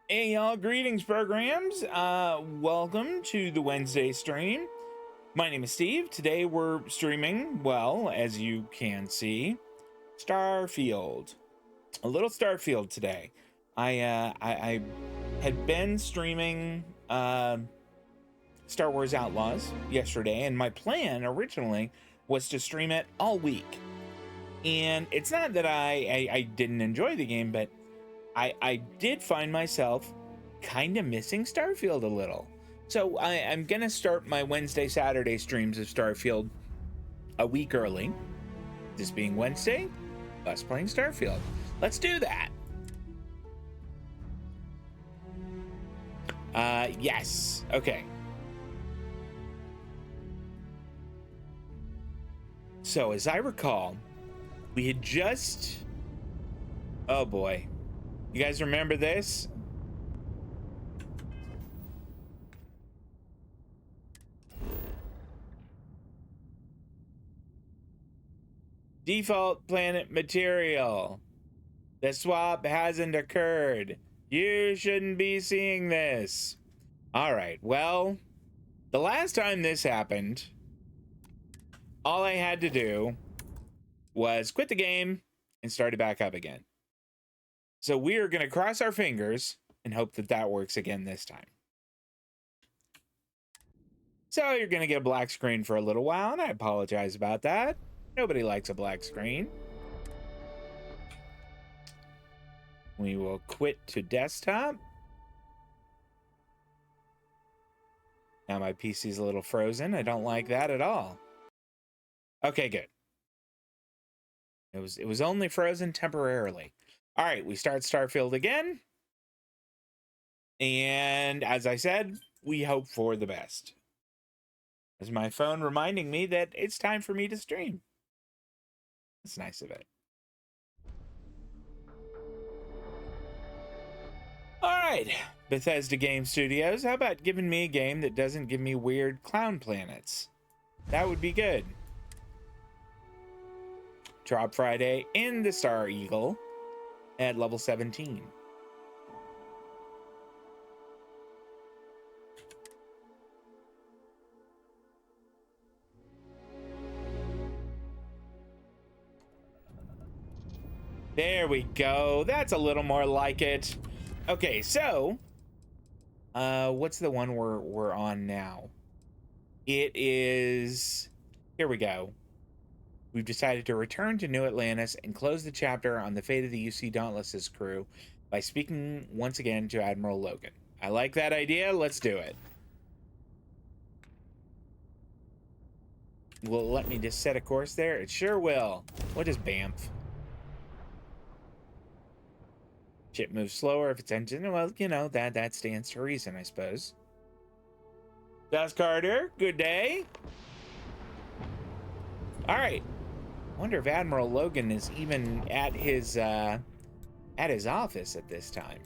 Hey y'all, greetings programs. Welcome to the Wednesday stream. My name is Steve. Today we're streaming, well, as you can see, Starfield. A little Starfield today. I had been streaming Star Wars Outlaws yesterday, and my plan originally was to stream it all week. And it's not that I didn't enjoy the game, but I did find myself kind of missing Starfield a little. So I'm going to start my Wednesday, Saturday streams of Starfield a week early. This being Wednesday, us playing Starfield. Let's do that. Yes. Okay. So as I recall, we had just... Oh boy. You guys remember this? Default planet material. The swap hasn't occurred. You shouldn't be seeing this. All right, well, the last time this happened, all I had to do was quit the game and start it back up again. So we are going to cross our fingers and hope that that works again this time. So you're going to get a black screen for a little while, and I apologize about that. Nobody likes a black screen. We will quit to desktop. Now my PC's a little frozen. I don't like that at all. Okay, good. It was only frozen temporarily. All right, we start Starfield again. And as I said, we hope for the best. As my phone reminding me that it's time for me to stream. That's nice of it. All right, Bethesda Game Studios, how about giving me a game that doesn't give me weird clown planets? That would be good. Trob Friday in the Star Eagle at level 17. There we go. That's a little more like it. Okay, so what's the one we're on now? It is, here we go. We've decided to return to New Atlantis and close the chapter on the fate of the UC Dauntless's crew by speaking once again to Admiral Logan. I like that idea. Let's do it. Will it let me just set a course there? It sure will. What is Banff? Ship moves slower if its engine. Well, you know, that stands to reason, I suppose. Dust Carter, good day. All right. I wonder if Admiral Logan is even at his office at this time.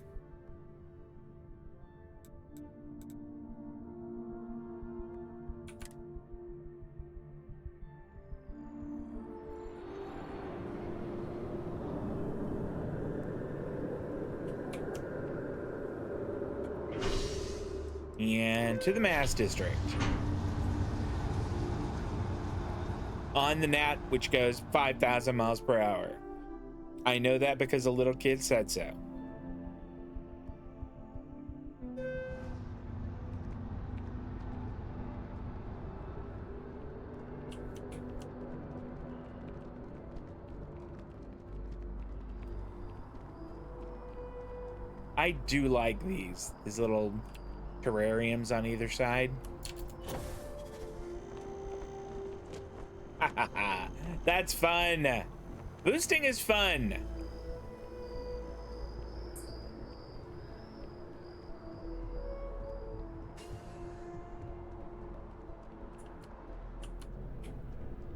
And to the Mass District. On the Nat, which goes 5,000 miles per hour. I know that because a little kid said so. I do like these little terrariums on either side. That's fun. Boosting is fun.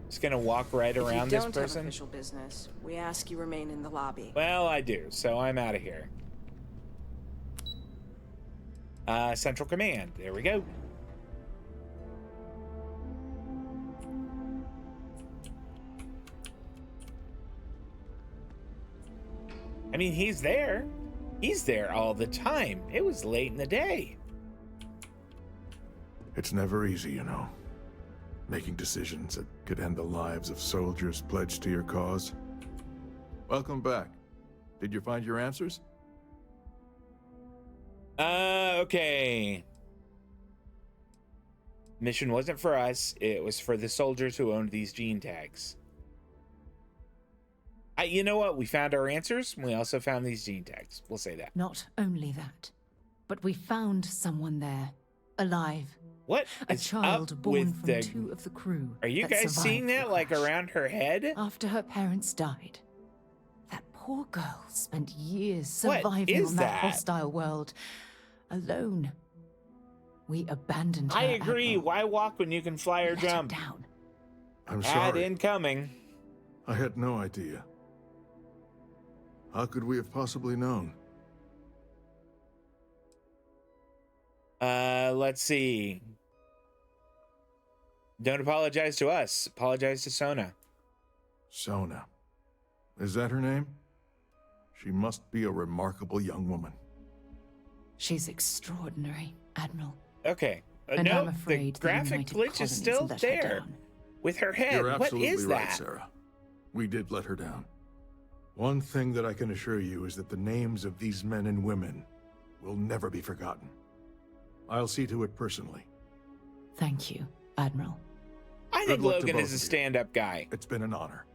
Just gonna walk right around this person. If you don't have official business, we ask you remain in the lobby. Well, I do, so I'm out of here. Central Command. There we go. I mean, he's there. He's there all the time. It was late in the day. It's never easy, you know. Making decisions that could end the lives of soldiers pledged to your cause. Welcome back. Did you find your answers? Okay. Mission wasn't for us. It was for the soldiers who owned these gene tags. You know what? We found our answers. We also found these gene tags. We'll say that. Not only that, but we found someone there, alive. What A is child up born with from the... 2 of the crew. Are you that guys seeing survived that, the like, crash. around her head? After her parents died, that poor girl spent years What surviving is on that? that hostile world, alone. We abandoned her. I agree. Admiral. Why walk when you can fly or Let her jump? down. I'm Ad sorry. incoming. I had no idea. How could we have possibly known? Let's see. Don't apologize to us. Apologize to Sona. Sona. Is that her name? She must be a remarkable young woman. She's extraordinary, Admiral. Okay. And No, I'm afraid the graphic United glitch is Colonies still let her there. down. With her head. You're What absolutely is right, that? Sarah. We did let her down. One thing that I can assure you is that the names of these men and women will never be forgotten. I'll see to it personally. Thank you, Admiral. I Good think luck to Logan both is a of you. stand-up guy. It's been an honor.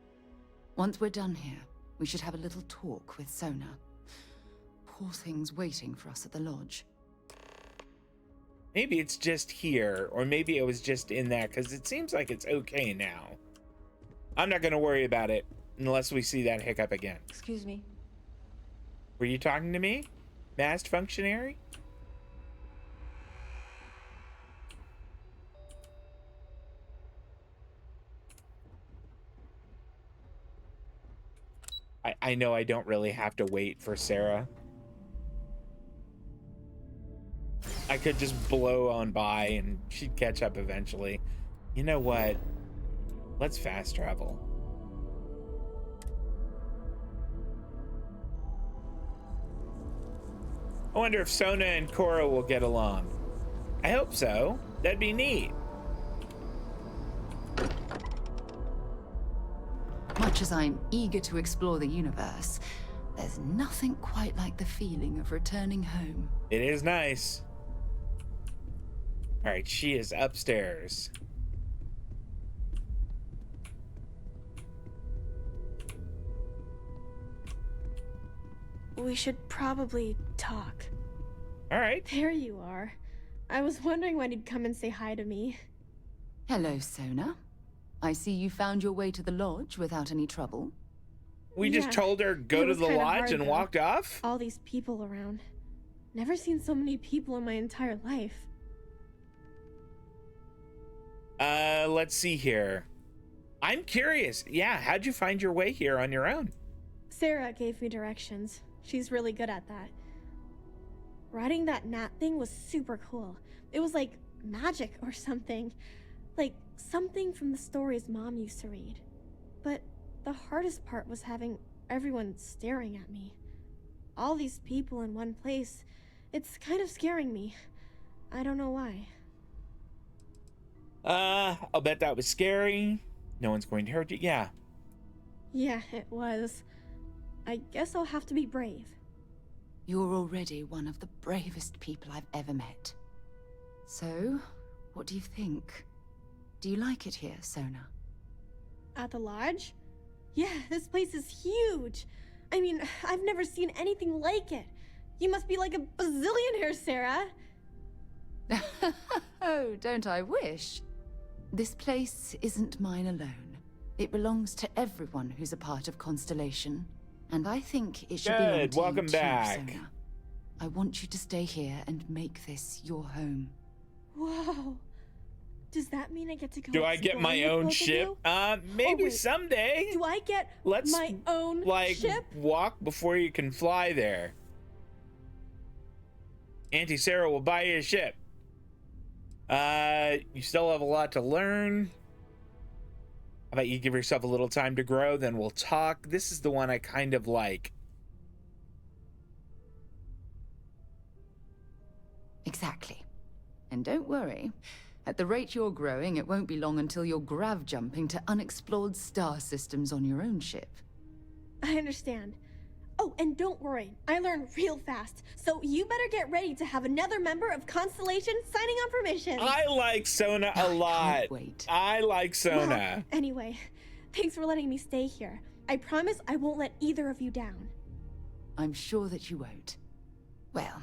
Once we're done here, we should have a little talk with Sona. Poor thing's waiting for us at the lodge. Maybe it's just here, or maybe it was just in that, because it seems like it's okay now. I'm not going to worry about it unless we see that hiccup again. Excuse me. Were you talking to me? Masked functionary? I know I don't really have to wait for Sarah. I could just blow on by and she'd catch up eventually. You know what? Let's fast travel. I wonder if Sona and Cora will get along. I hope so. That'd be neat. Much as I'm eager to explore the universe, there's nothing quite like the feeling of returning home. It is nice. All right, she is upstairs. We should probably talk. All right. There you are. I was wondering when you'd come and say hi to me. Hello, Sona. I see you found your way to the lodge without any trouble. We just Yeah, told her go it to was the kinda lodge hard, and though. walked off. All these people around. Never seen so many people in my entire life. Let's see here. I'm curious. Yeah, how'd you find your way here on your own? Sarah gave me directions. She's really good at that. Riding that gnat thing was super cool. It was like magic or something. Like something from the stories Mom used to read. But the hardest part was having everyone staring at me. All these people in one place. It's kind of scaring me. I don't know why. I'll bet that was scary. No one's going to hurt you. Yeah. Yeah, it was. I guess I'll have to be brave. You're already one of the bravest people I've ever met. So, what do you think? Do you like it here, Sona? At the lodge? Yeah, this place is huge. I mean, I've never seen anything like it. You must be like a bazillionaire, Sarah. Oh, don't I wish? This place isn't mine alone. It belongs to everyone who's a part of Constellation. And I think it should belong Good. to Welcome you back. too, Sona. I want you to stay here and make this your home. Whoa. Does that mean I get to go Do I get my exploring with own both of ship? you? Maybe wait. someday. Do I get Let's my own like ship? walk before you can fly there. Auntie Sarah will buy you a ship. You still have a lot to learn. How about you give yourself a little time to grow, then we'll talk. This is the one I kind of like. Exactly. And don't worry. At the rate you're growing, it won't be long until you're grav jumping to unexplored star systems on your own ship. I understand. Oh, and don't worry, I learn real fast, so you better get ready to have another member of Constellation signing on permission. I like Sona a lot. Can't wait. I like Sona. Well, anyway, thanks for letting me stay here. I promise I won't let either of you down. I'm sure that you won't. Well,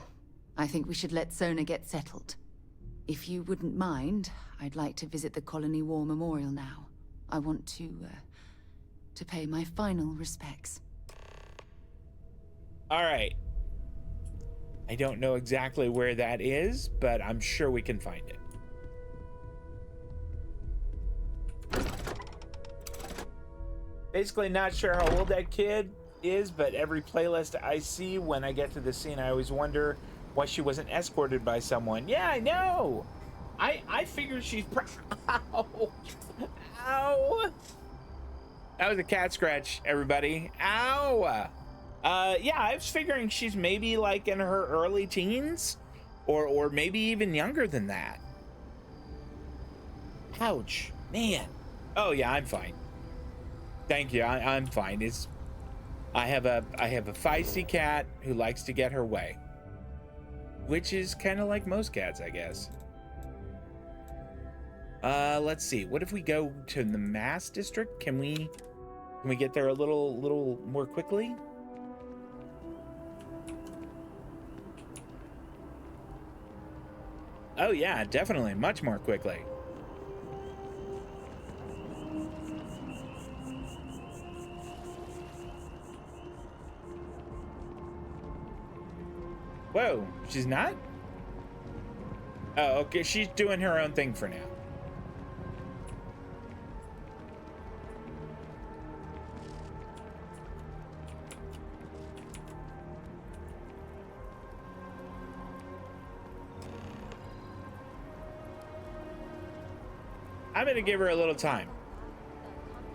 I think we should let Sona get settled. If you wouldn't mind, I'd like to visit the Colony War Memorial now. I want to pay my final respects. All right. I don't know exactly where that is, but I'm sure we can find it. Basically not sure how old that kid is, but every playlist I see when I get to the scene, I always wonder why she wasn't escorted by someone. Yeah, I know. I figured she's Ow. Ow. That was a cat scratch, everybody. Ow. Yeah, I was figuring she's maybe like in her early teens or maybe even younger than that. Ouch, man. Oh yeah, I'm fine. Thank you. I'm fine. I have a feisty cat who likes to get her way, which is kind of like most cats, I guess. Let's see. What if we go to the Mass District? Can we get there a little more quickly? Oh yeah, definitely, much more quickly. Whoa, she's not? Oh, okay, she's doing her own thing for now. I'm gonna give her a little time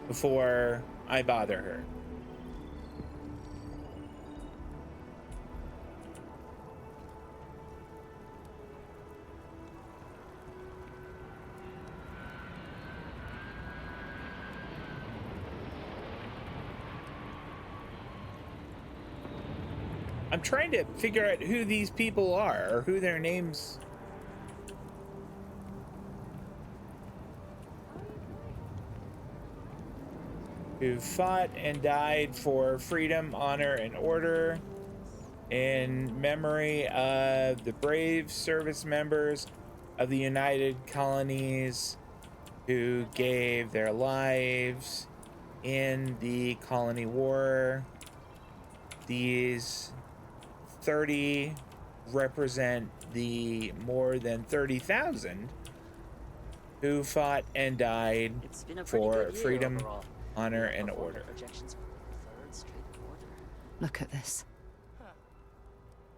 before I bother her. I'm trying to figure out who these people are or who their names. Who fought and died for freedom, honor, and order in memory of the brave service members of the United Colonies who gave their lives in the Colony War. These 30 represent the more than 30,000 who fought and died for freedom, honor, and order. Look at this.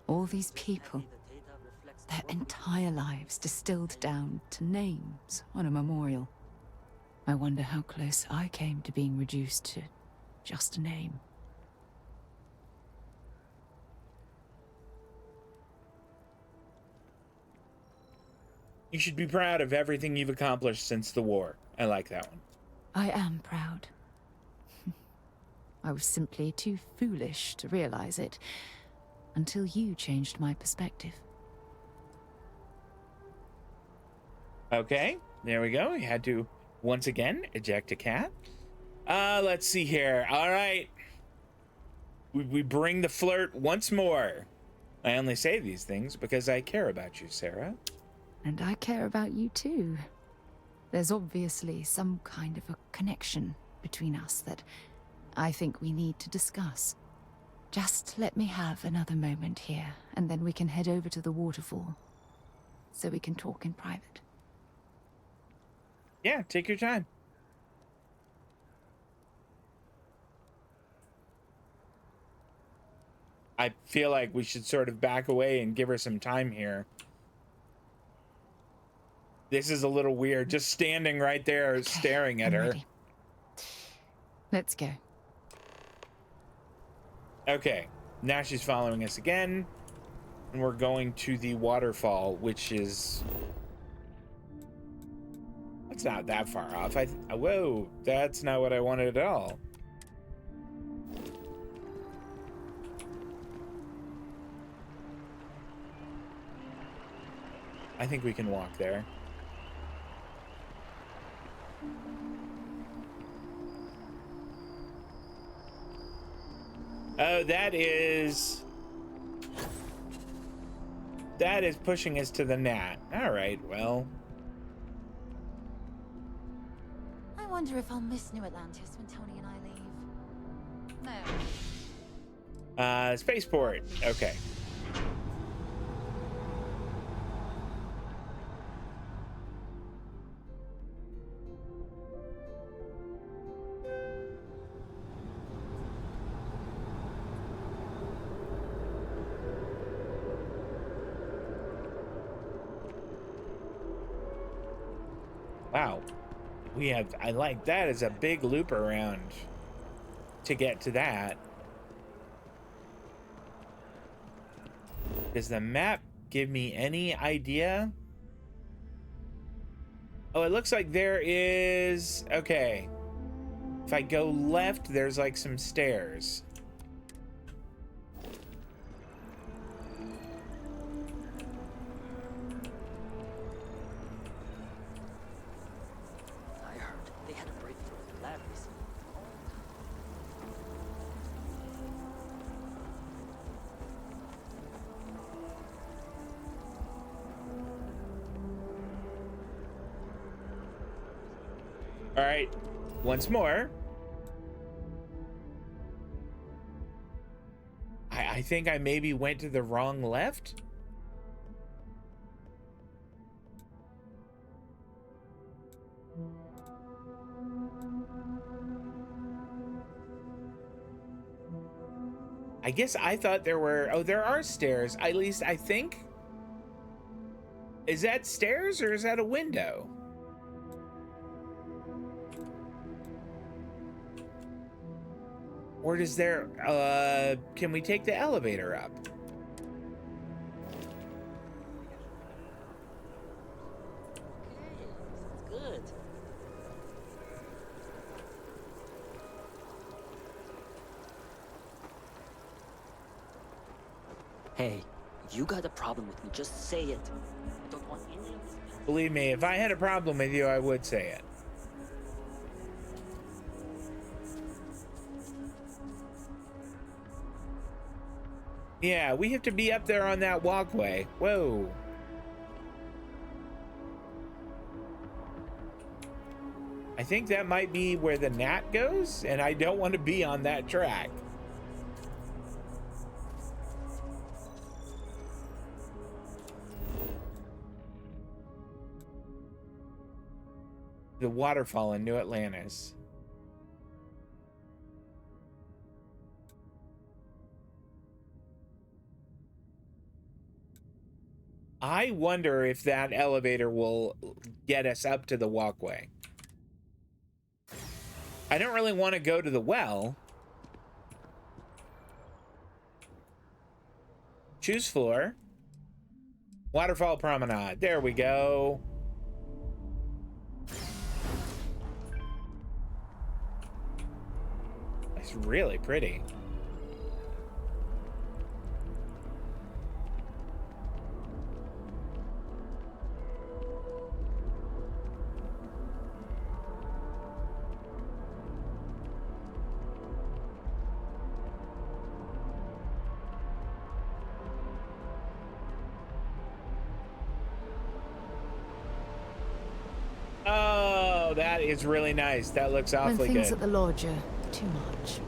All these people, their entire lives distilled down to names on a memorial. I wonder how close I came to being reduced to just a name. You should be proud of everything you've accomplished since the war. I like that one. I am proud. I was simply too foolish to realize it until you changed my perspective. Okay, there we go. We had to once again eject a cat. Let's see here. All right. We bring the flirt once more. I only say these things because I care about you, Sarah. And I care about you too. There's obviously some kind of a connection between us that I think we need to discuss. Just let me have another moment here, and then we can head over to the waterfall, so we can talk in private. Yeah, take your time. I feel like we should sort of back away and give her some time here. This is a little weird, just standing right there, okay, staring at her. Ready. Let's go. Okay, now she's following us again. And we're going to the waterfall, which is... It's not that far off. Whoa, that's not what I wanted at all. I think we can walk there. Oh, that is pushing us to the gnat. All right, well. I wonder if I'll miss New Atlantis when Tony and I leave. No. Spaceport. Okay. Wow. We have, I like that as a big loop around to get to that. Does the map give me any idea? Oh, it looks like there is, okay. If I go left, there's like some stairs. I heard they had a breakthrough in the lab recently. All right, once more. I think I maybe went to the wrong left. I guess I thought there were, oh, there are stairs. At least I think. Is that stairs or is that a window? Or does there, can we take the elevator up? Okay, good. Hey, if you got a problem with me, just say it. I don't want any of this. Believe me, if I had a problem with you, I would say it. Yeah, we have to be up there on that walkway. Whoa. I think that might be where the gnat goes, and I don't want to be on that track. The waterfall in New Atlantis. I wonder if that elevator will get us up to the walkway. I don't really want to go to the well. Choose floor. Waterfall promenade. There we go. It's really pretty. Oh, that is really nice. That looks When awfully things good. at the lodge are too much,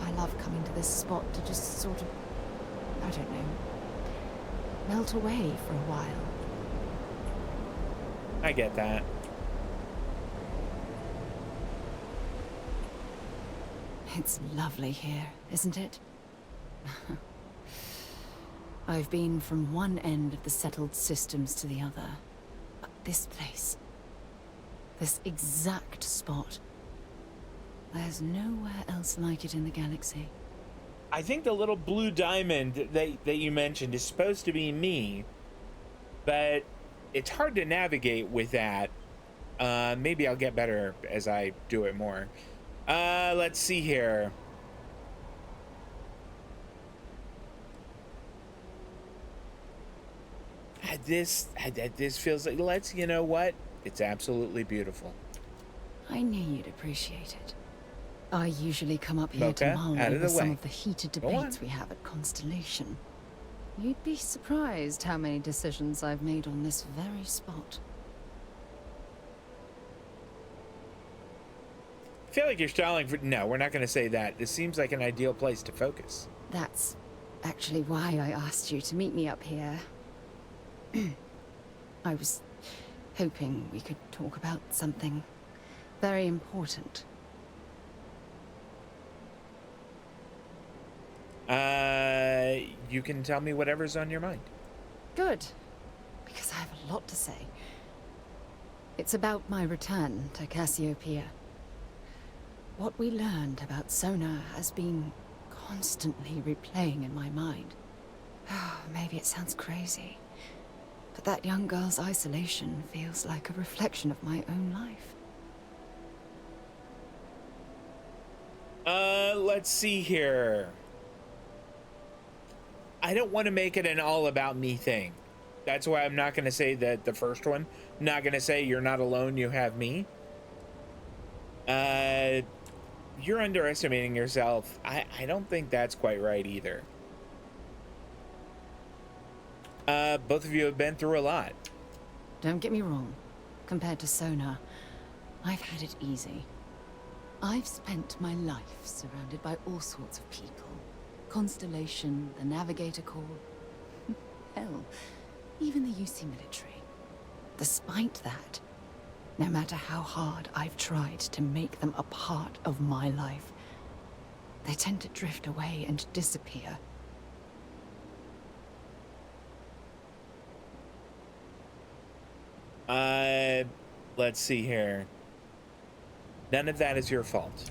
I love coming to this spot to just sort of, I don't know, melt away for a while. I get that. It's lovely here, isn't it? I've been from one end of the settled systems to the other. But this place, this exact spot, there's nowhere else like it in the galaxy. I think the little blue diamond that you mentioned is supposed to be me, but it's hard to navigate with that. Maybe I'll get better as I do it more. Let's see here. This feels like, you know what? It's absolutely beautiful. I knew you'd appreciate it. I usually come up here Mocha, to mull out of over the some way. of the heated Go on. debates we have at Constellation. You'd be surprised how many decisions I've made on this very spot. I feel like you're stalling for... No, we're not going to say that. This seems like an ideal place to focus. That's actually why I asked you to meet me up here. I was hoping we could talk about something very important. You can tell me whatever's on your mind. Good, because I have a lot to say. It's about my return to Cassiopeia. What we learned about Sona has been constantly replaying in my mind. Maybe it sounds crazy, but that young girl's isolation feels like a reflection of my own life. Let's see here. I don't want to make it an all about me thing. That's why I'm not going to say that the first one. I'm not going to say you're not alone, you have me. You're underestimating yourself. I don't think that's quite right either. Both of you have been through a lot. Don't get me wrong. Compared to Sona, I've had it easy. I've spent my life surrounded by all sorts of people. Constellation, the Navigator Corps. Hell, even the UC military. Despite that, no matter how hard I've tried to make them a part of my life, they tend to drift away and disappear. Let's see here. None of that is your fault.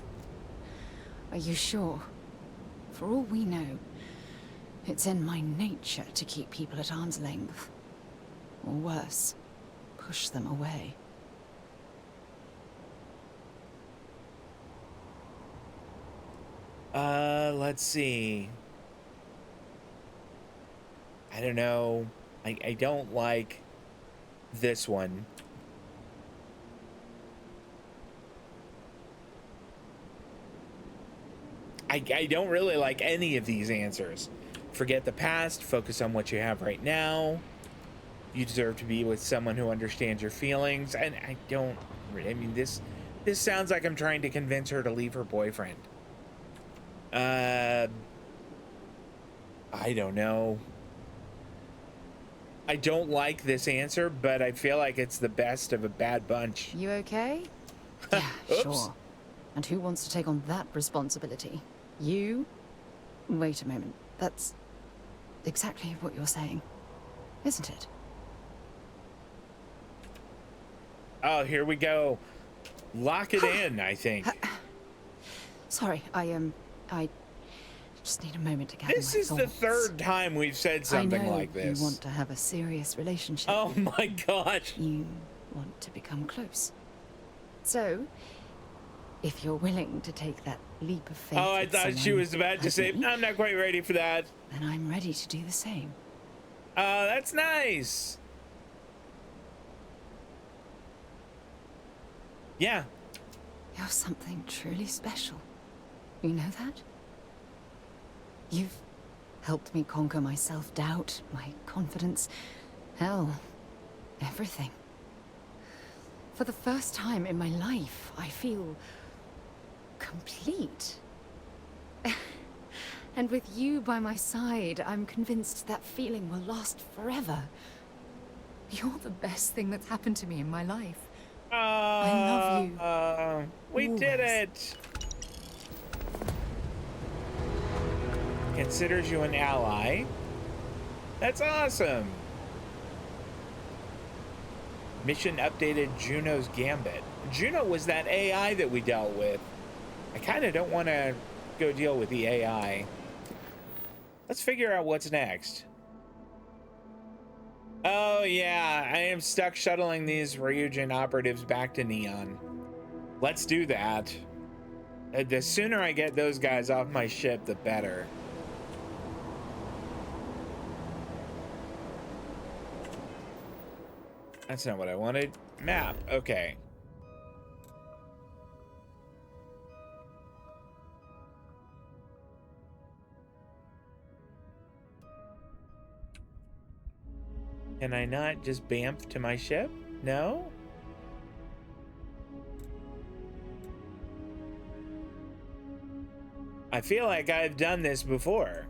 Are you sure? For all we know, it's in my nature to keep people at arm's length. Or worse, push them away. Let's see. I don't know. I don't like this one. I don't really like any of these answers. Forget the past, focus on what you have right now. You deserve to be with someone who understands your feelings. And I don't, I mean, this sounds like I'm trying to convince her to leave her boyfriend. I don't know. I don't like this answer, but I feel like it's the best of a bad bunch. You okay? Yeah, sure. And who wants to take on that responsibility? You? Wait a moment. That's exactly what you're saying, isn't it? Oh, here we go. Lock it in, I think. Sorry, I just need a moment to gather This my is the thoughts. third time we've said something I know like this. You want to have a serious relationship. Oh my gosh. You want to become close. So, if you're willing to take that leap of faith... Oh, I with thought she someone was about to say, like me, I'm not quite ready for that. then I'm ready to do the same. That's nice. Yeah. You're something truly special. You know that? You've helped me conquer my self-doubt, my confidence, hell, everything. For the first time in my life, I feel complete. And with you by my side, I'm convinced that feeling will last forever. You're the best thing that's happened to me in my life. I love you. We did Always. it. Considers you an ally. That's awesome. Mission updated Juno's Gambit. Juno was that AI that we dealt with. I kind of don't want to go deal with the AI. Let's figure out what's next. Oh yeah, I am stuck shuttling these Ryujin operatives back to Neon. Let's do that. The sooner I get those guys off my ship, the better. That's not what I wanted. Map, okay. Can I not just bamf to my ship? No? I feel like I've done this before.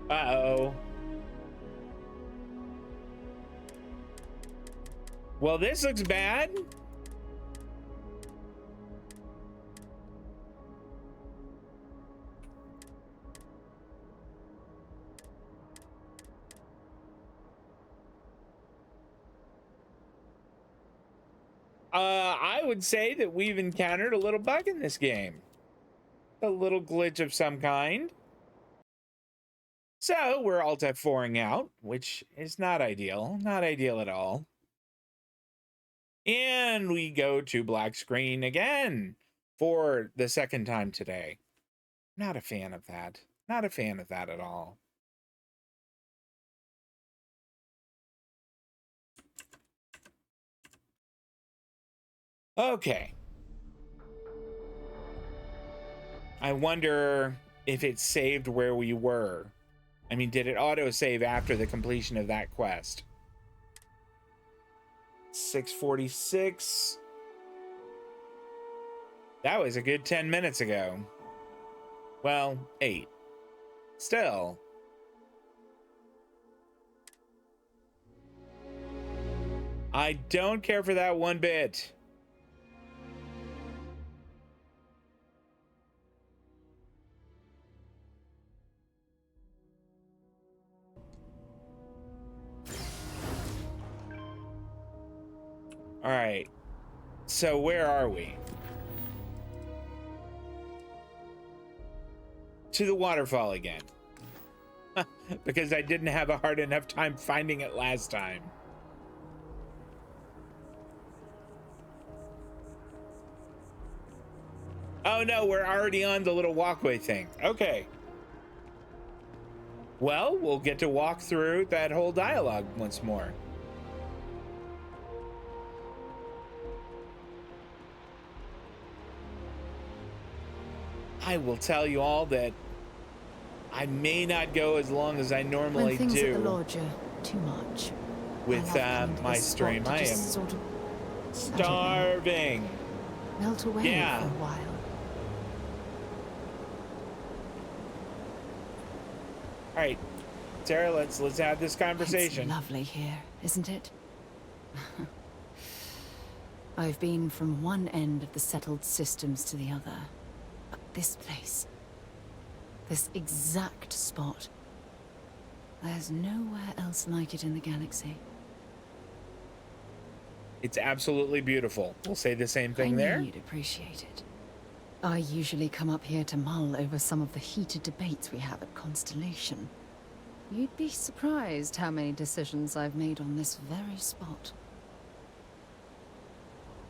Uh-oh. Well, this looks bad. I would say that we've encountered a little bug in this game. A little glitch of some kind. So we're Alt F4ing out, which is not ideal. Not ideal at all. And we go to black screen again for the second time today. Not a fan of that. Not a fan of that at all. Okay. I wonder if it saved where we were. I mean, did it auto-save after the completion of that quest? 6:46. That was a good 10 minutes ago. Well, 8. Still. I don't care for that one bit. All right, so where are we? To the waterfall again. Because I didn't have a hard enough time finding it last time. Oh no, we're already on the little walkway thing. Okay. Well, we'll get to walk through that whole dialogue once more. I will tell you all that I may not go as long as I normally when things do. At the lodge are too much. With my stream. I am sort of, starving. Melt away Yeah. for a while. All right, Sarah, let's have this conversation. It's lovely here, isn't it? I've been from one end of the settled systems to the other. But this place, this exact spot, there's nowhere else like it in the galaxy. It's absolutely beautiful. We'll say the same thing I there. knew you'd appreciate it. I usually come up here to mull over some of the heated debates we have at Constellation. You'd be surprised how many decisions I've made on this very spot.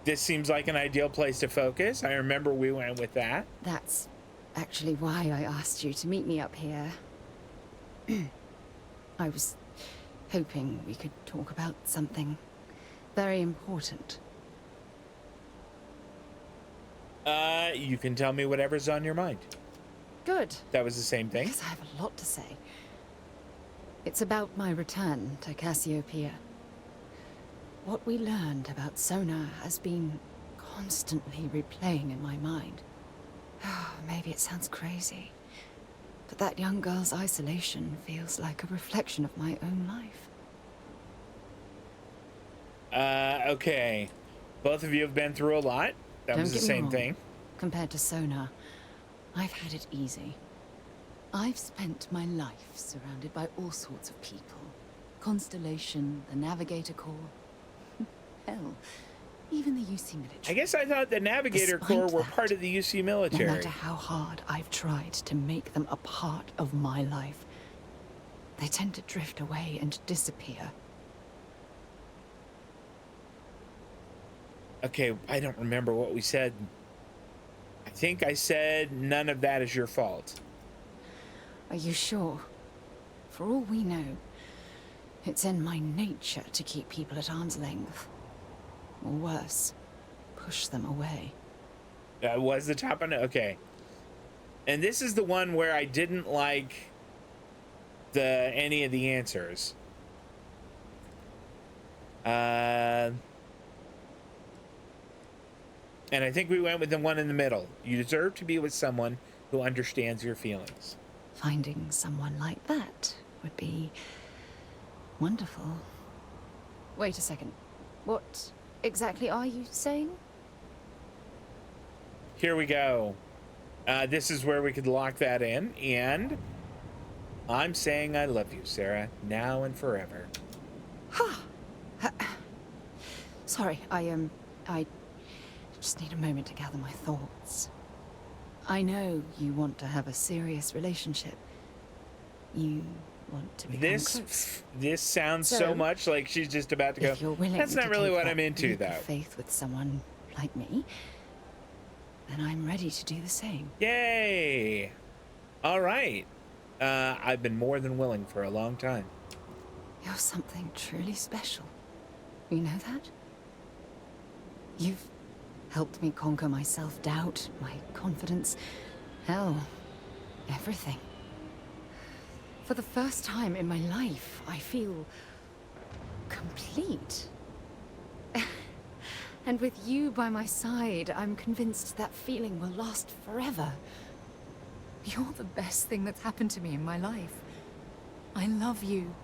This seems like an ideal place to focus. I remember we went with that. That's actually why I asked you to meet me up here. I was hoping we could talk about something very important. You can tell me whatever's on your mind. Good. That was the same thing. Because I have a lot to say. It's about my return to Cassiopeia. What we learned about Sona has been constantly replaying in my mind. Maybe it sounds crazy, but that young girl's isolation feels like a reflection of my own life. Okay. Both of you have been through a lot. That was the same thing. Compared to Sona, I've had it easy. I've spent my life surrounded by all sorts of people. Constellation, the Navigator Corps. Hell, even the UC military. I guess I thought the Navigator Despite Corps were that, part of the UC No military. matter how hard I've tried to make them a part of my life, they tend to drift away and disappear. Okay, I don't remember what we said. I think I said none of that is your fault. Are you sure? For all we know, it's in my nature to keep people at arm's length. Or worse, push them away. That was the top one? Okay. And this is the one where I didn't like any of the answers. And I think we went with the one in the middle. You deserve to be with someone who understands your feelings. Finding someone like that would be wonderful. Wait a second. What exactly are you saying? Here we go. This is where we could lock that in. And I'm saying I love you, Sarah, now and forever. Sorry, I just need a moment to gather my thoughts. I know you want to have a serious relationship. You want to become close. This sounds so So, much like she's just about to go. If you're willing That's not to really take what that I'm into, leap of though. faith with someone like me, then I'm ready to do the same. Yay! All right. I've been more than willing for a long time. You're something truly special. You know that? You've helped me conquer my self-doubt, my confidence, hell, everything. For the first time in my life, I feel complete. And with you by my side, I'm convinced that feeling will last forever. You're the best thing that's happened to me in my life. I love you.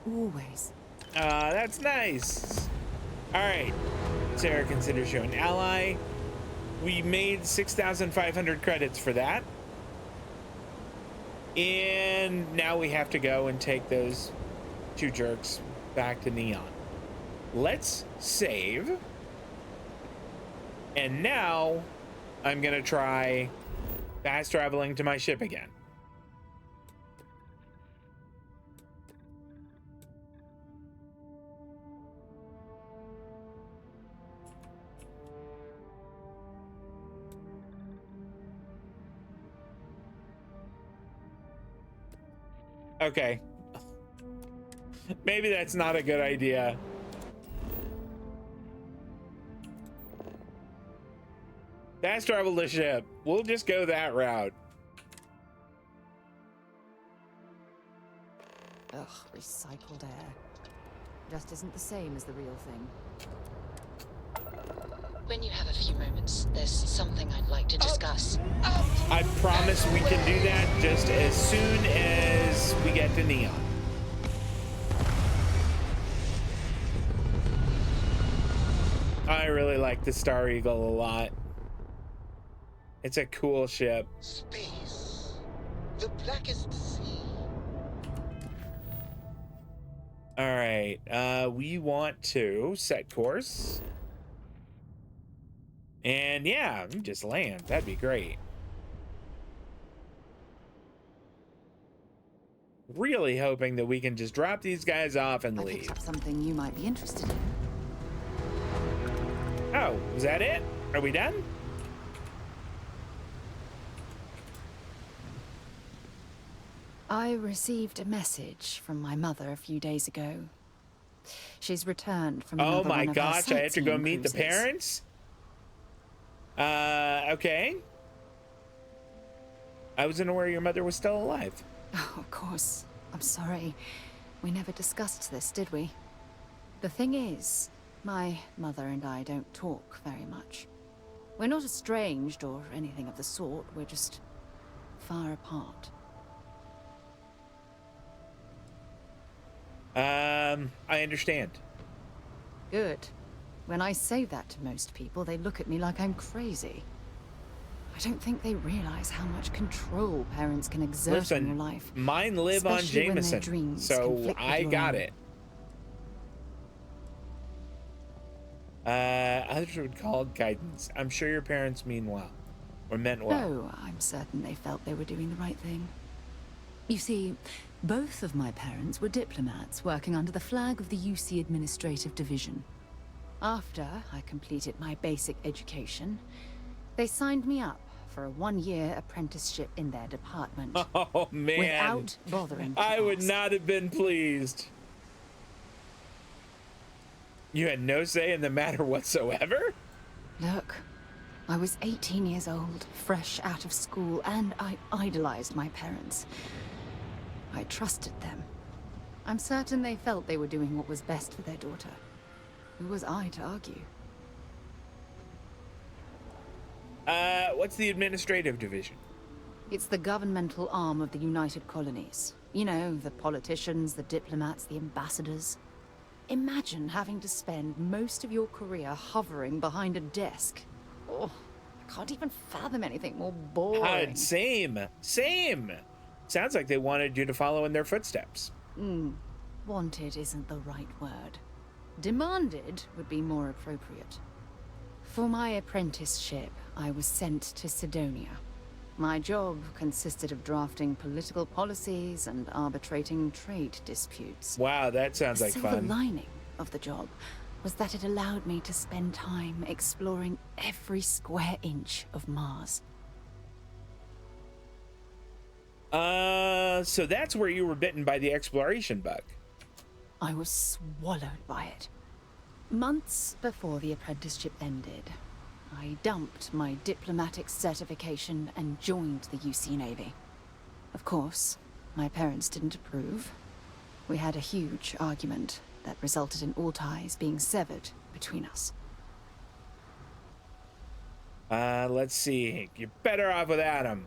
Always. That's nice. All right. Sarah considers you an ally. We made 6,500 credits for that. And now we have to go and take those two jerks back to Neon. Let's save. And now I'm going to try fast traveling to my ship again. Okay. Maybe that's not a good idea. Fast travel the ship. We'll just go that route. Ugh, recycled air. Just isn't the same as the real thing. When you have a few moments, there's something I'd like to discuss. I promise we can do that just as soon as we get to Neon. I really like the Star Eagle a lot. It's a cool ship. Space. The blackest sea. All right, we want to set course. And yeah, just land. That'd be great. Really hoping that we can just drop these guys off and I leave. picked up something you might be interested in. Oh, is that it? Are we done? I received a message from my mother a few days ago. She's returned from Oh another my one of her gosh, I have to go sightseeing meet the cruises. parents? Okay. I wasn't aware your mother was still alive. Oh, of course. I'm sorry. We never discussed this, did we? The thing is, my mother and I don't talk very much. We're not estranged or anything of the sort. We're just far apart. I understand. Good. When I say that to most people, they look at me like I'm crazy. I don't think they realize how much control parents can exert on your Listen, life. mine live on especially when their Jameson, dreams so conflict with I your got own. it. Others would call it guidance. I'm sure your parents mean well, or meant well. No, I'm certain they felt they were doing the right thing. You see, both of my parents were diplomats working under the flag of the UC Administrative Division. After I completed my basic education, they signed me up for a 1-year apprenticeship in their department. Oh, man. Without bothering to I would ask. not have been pleased. You had no say in the matter whatsoever? Look, I was 18 years old, fresh out of school, and I idolized my parents. I trusted them. I'm certain they felt they were doing what was best for their daughter. Who was I to argue? What's the administrative division? It's the governmental arm of the United Colonies. You know, the politicians, the diplomats, the ambassadors. Imagine having to spend most of your career hovering behind a desk. Oh, I can't even fathom anything more boring. Same. Sounds like they wanted you to follow in their footsteps. Wanted isn't the right word. Demanded would be more appropriate. For my apprenticeship, I was sent to Sidonia. My job consisted of drafting political policies and arbitrating trade disputes. Wow, that sounds like The fun. silver lining of the job was that it allowed me to spend time exploring every square inch of Mars. So that's where you were bitten by the exploration bug. I was swallowed by it. Months before the apprenticeship ended, I dumped my diplomatic certification and joined the UC Navy. Of course, my parents didn't approve. We had a huge argument that resulted in all ties being severed between us. Let's see. You're better off without him.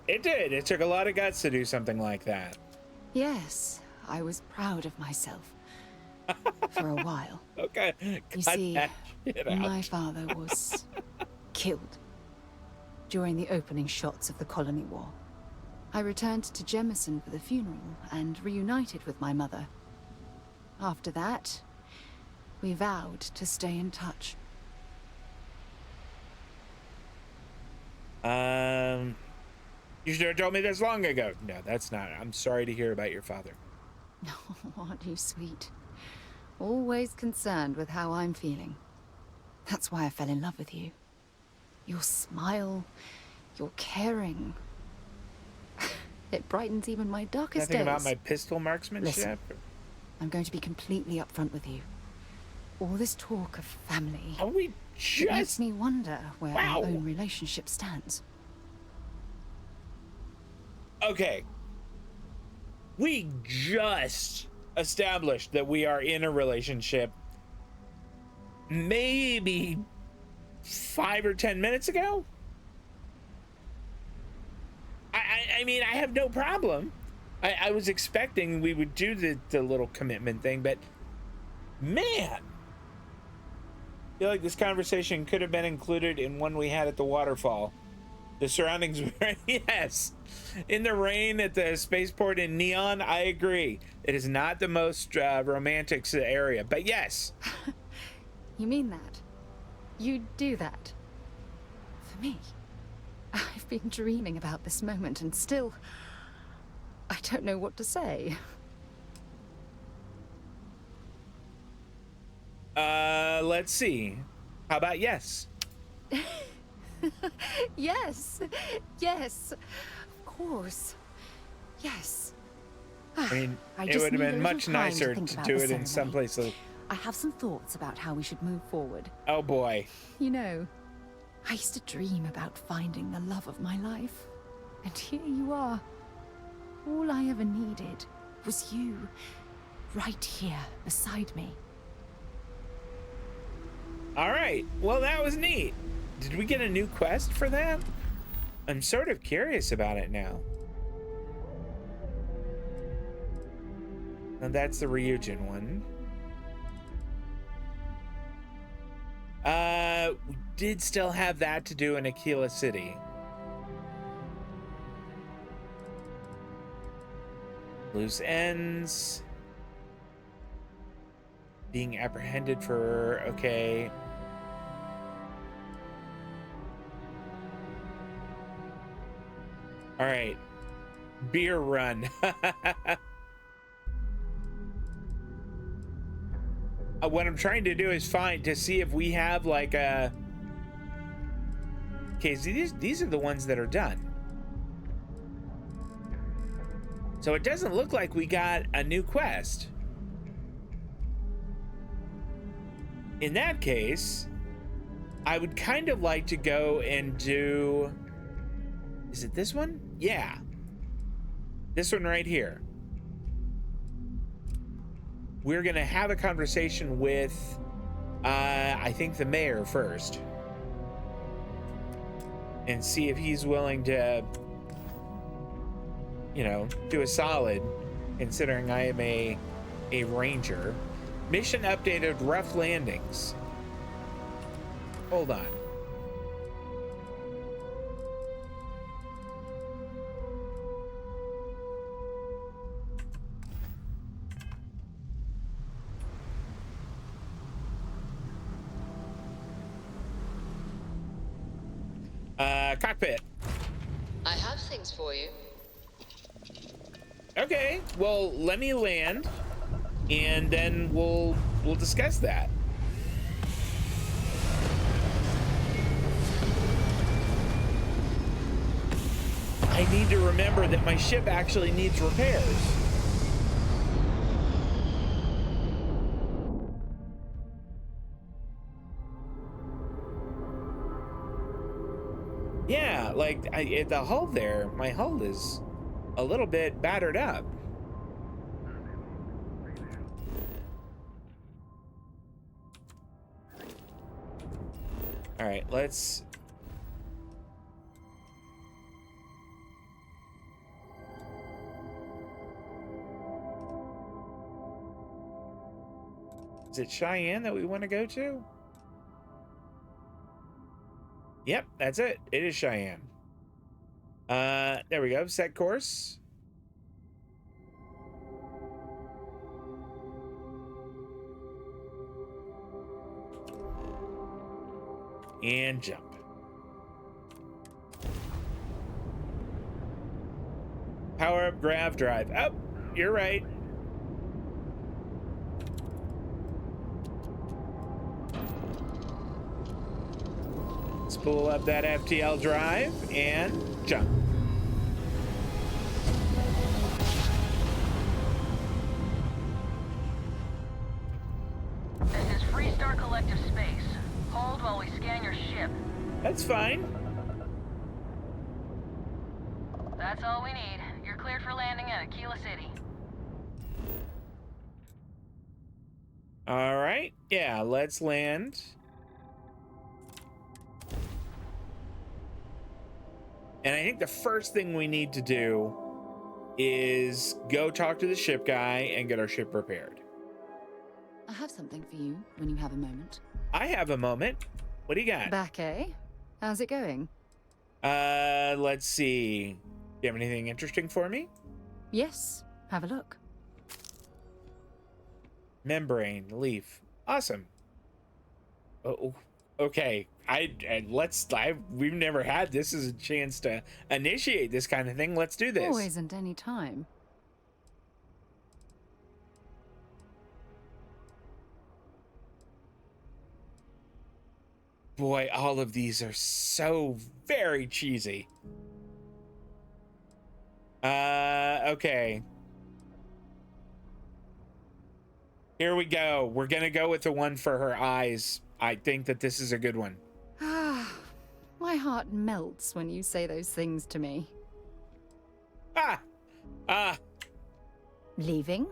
It did. It took a lot of guts to do something like that. Yes, I was proud of myself. For a while. Okay. You cut see, that shit out. my father was killed during the opening shots of the Colony War. I returned to Jemison for the funeral and reunited with my mother. After that, we vowed to stay in touch. You should have told me this long ago. No, that's not. I'm sorry to hear about your father. Aren't you sweet? Always concerned with how I'm feeling. That's why I fell in love with you. Your smile, your caring. It brightens even my darkest Nothing days. about my pistol marksmanship? Listen, I'm going to be completely upfront with you. All this talk of family Are we it makes just... me wonder where Wow. our own relationship stands. Okay. We just established that we are in a relationship maybe 5 or 10 minutes ago. I mean, I have no problem. I was expecting we would do the little commitment thing, but man, I feel like this conversation could have been included in one we had at the waterfall. The surroundings were, yes. In the rain at the spaceport in Neon, I agree. It is not the most romantic area, but yes. You mean that? You do that? For me? I've been dreaming about this moment and still... I don't know what to say. Let's see. How about yes? Yes! Yes! Of course. Yes. I mean, I it just would have need a been little much time nicer think to about do the it in some ceremony. place. I have some thoughts about how we should move forward. Oh boy. You know, I used to dream about finding the love of my life. And here you are. All I ever needed was you, right here beside me. All right. Well, that was neat. Did we get a new quest for that? I'm sort of curious about it now. And that's the Ryujin one. We did still have that to do in Aquila City. Loose ends. Being apprehended for, okay. All right. Beer run. What I'm trying to do is find to see if we have like a. Okay, so these are the ones that are done. So it doesn't look like we got a new quest. In that case, I would kind of like to go and do. Is it this one? Yeah. This one right here. We're gonna have a conversation with, I think the mayor first. And see if he's willing to, you know, do a solid, considering I am a ranger. Mission updated, rough landings. Hold on. Cockpit. I have things for you. Okay, well, let me land, and then we'll discuss that. I need to remember that my ship actually needs repairs. Yeah, like the hull there, my hull is a little bit battered up. All right, let's. Is it Cheyenne that we want to go to? Yep, that's it. It is Cheyenne. There we go. Set course. And jump. Power up, grav drive. Oh, you're right. Spool up that FTL drive and jump. This is Freestar Collective Space. Hold while we scan your ship. That's fine. That's all we need. You're cleared for landing at Aquila City. All right. Yeah, let's land. And I think the first thing we need to do is go talk to the ship guy and get our ship repaired. I have something for you when you have a moment. I have a moment. What do you got? Back, eh? How's it going? Let's see. Do you have anything interesting for me? Yes, have a look. Membrane, leaf. Awesome. Oh, okay. We've never had this as a chance to initiate this kind of thing. Let's do this. Always and any time. Boy, all of these are so very cheesy. Okay. Here we go. We're gonna go with the one for her eyes. I think that this is a good one. My heart melts when you say those things to me. Leaving?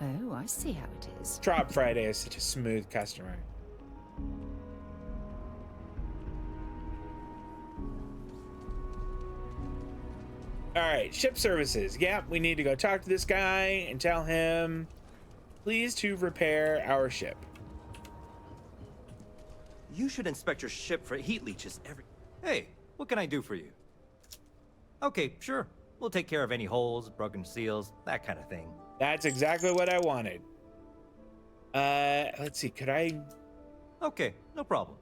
Oh, I see how it is. Trob Friday is such a smooth customer. All right, ship services. Yeah, we need to go talk to this guy and tell him, please to repair our ship. You should inspect your ship for heat leeches every... Hey, what can I do for you? Okay, sure. We'll take care of any holes, broken seals, that kind of thing. That's exactly what I wanted. Let's see. Could I? Okay, no problem.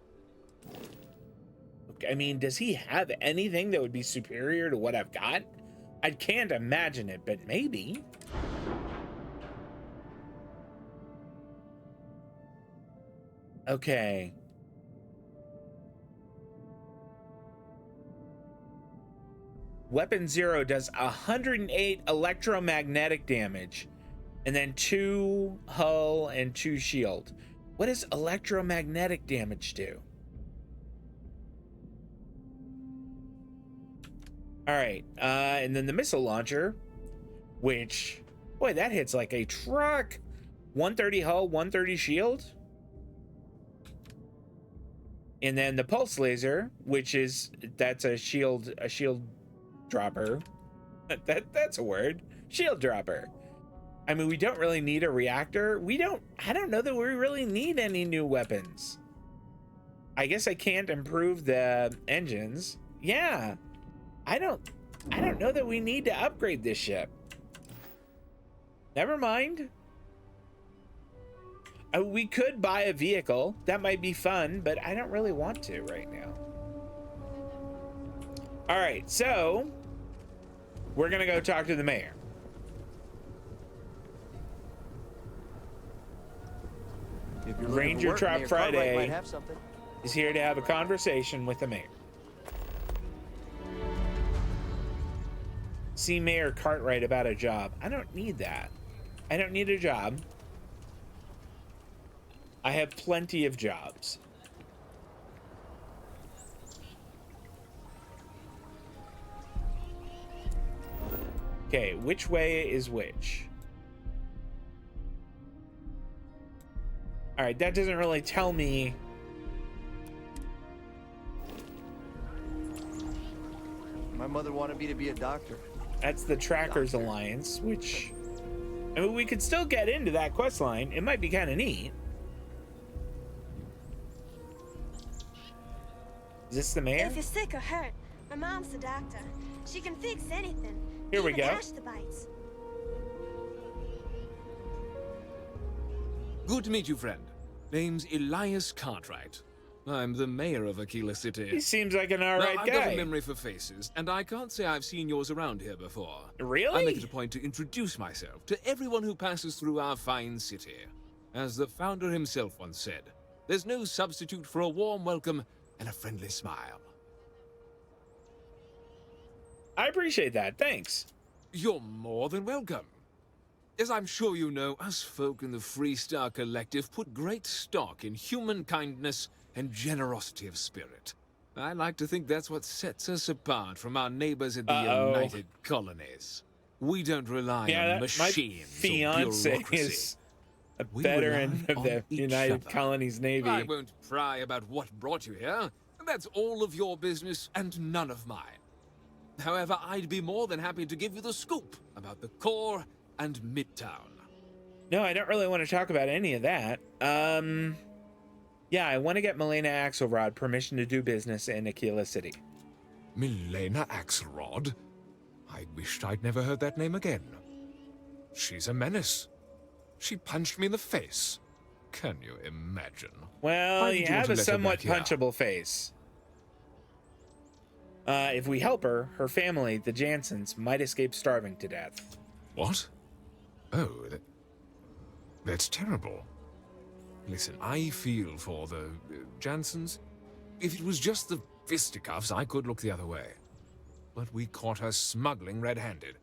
I mean, does he have anything that would be superior to what I've got? I can't imagine it, but maybe. Okay. Weapon 0 does 108 electromagnetic damage, and then 2 hull and 2 shield. What does electromagnetic damage do? All right, and then the missile launcher, which, boy, that hits like a truck. 130 hull, 130 shield. And then the pulse laser, which is, that's a shield dropper. That's a word. Shield dropper. I mean, we don't really need a reactor. I don't know that we really need any new weapons. I guess I can't improve the engines. Yeah. I don't know that we need to upgrade this ship. Never mind. We could buy a vehicle. That might be fun, but I don't really want to right now. All right, so we're gonna go talk to the mayor. Ranger Trob Friday is here to have a conversation with the mayor. See Mayor Cartwright about a job. I don't need that. I don't need a job. I have plenty of jobs. Okay, which way is which? All right, that doesn't really tell me. My mother wanted me to be a doctor. That's the Trackers Alliance, which, I mean, we could still get into that quest line. It might be kind of neat. Is this the mayor? If you're sick or hurt, my mom's the doctor. She can fix anything. Here we go. Hash the bites. Good to meet you, friend. Name's Elias Cartwright. I'm the mayor of Aquila City. He seems like an alright I've guy. got a memory for faces, and I can't say I've seen yours around here before. Really? I make it a point to introduce myself to everyone who passes through our fine city. As the founder himself once said, there's no substitute for a warm welcome and a friendly smile. I appreciate that. Thanks. You're more than welcome. As I'm sure you know, us folk in the Freestar Collective put great stock in human kindness and generosity of spirit. I like to think that's what sets us apart from our neighbors at the United Colonies. We don't rely on machines or bureaucracy. Is a veteran of the United Colonies Navy. I won't pry about what brought you here. That's all of your business and none of mine. However, I'd be more than happy to give you the scoop about the core and Midtown. No, I don't really want to talk about any of that. Yeah, I want to get Milena Axelrod permission to do business in Aquila City. Milena Axelrod? I wished I'd never heard that name again. She's a menace. She punched me in the face. Can you imagine? Well, you have a somewhat punchable face. If we help her, her family, the Jansons, might escape starving to death. What? Oh, that's terrible. Listen, I feel for the Jansons. If it was just the fisticuffs, I could look the other way. But we caught her smuggling red-handed.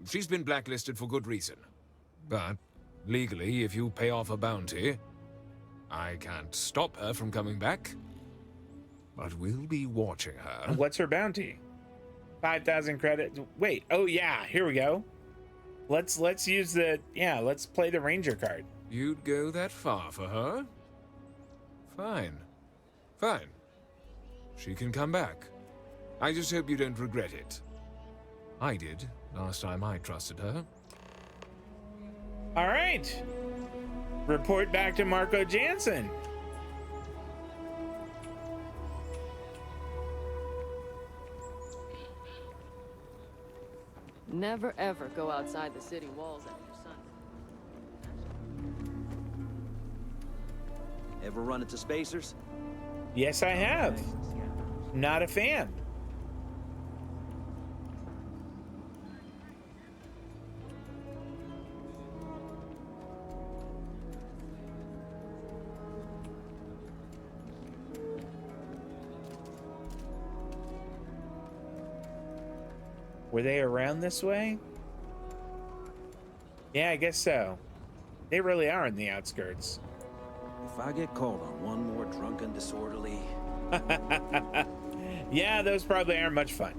She's been blacklisted for good reason. But legally, if you pay off a bounty, I can't stop her from coming back. But we'll be watching her. What's her bounty? 5,000 credits. Wait, oh yeah, here we go. Let's use the, let's play the Ranger card. You'd go that far for her? Fine. Fine. She can come back. I just hope you don't regret it. I did, last time I trusted her. All right. Report back to Marco Jansen. Never ever go outside the city walls after Ever run into spacers? Yes, I have. Not a fan. Were they around this way? Yeah, I guess so. They really are in the outskirts. If I get called on one more drunken disorderly... Yeah, those probably aren't much fun.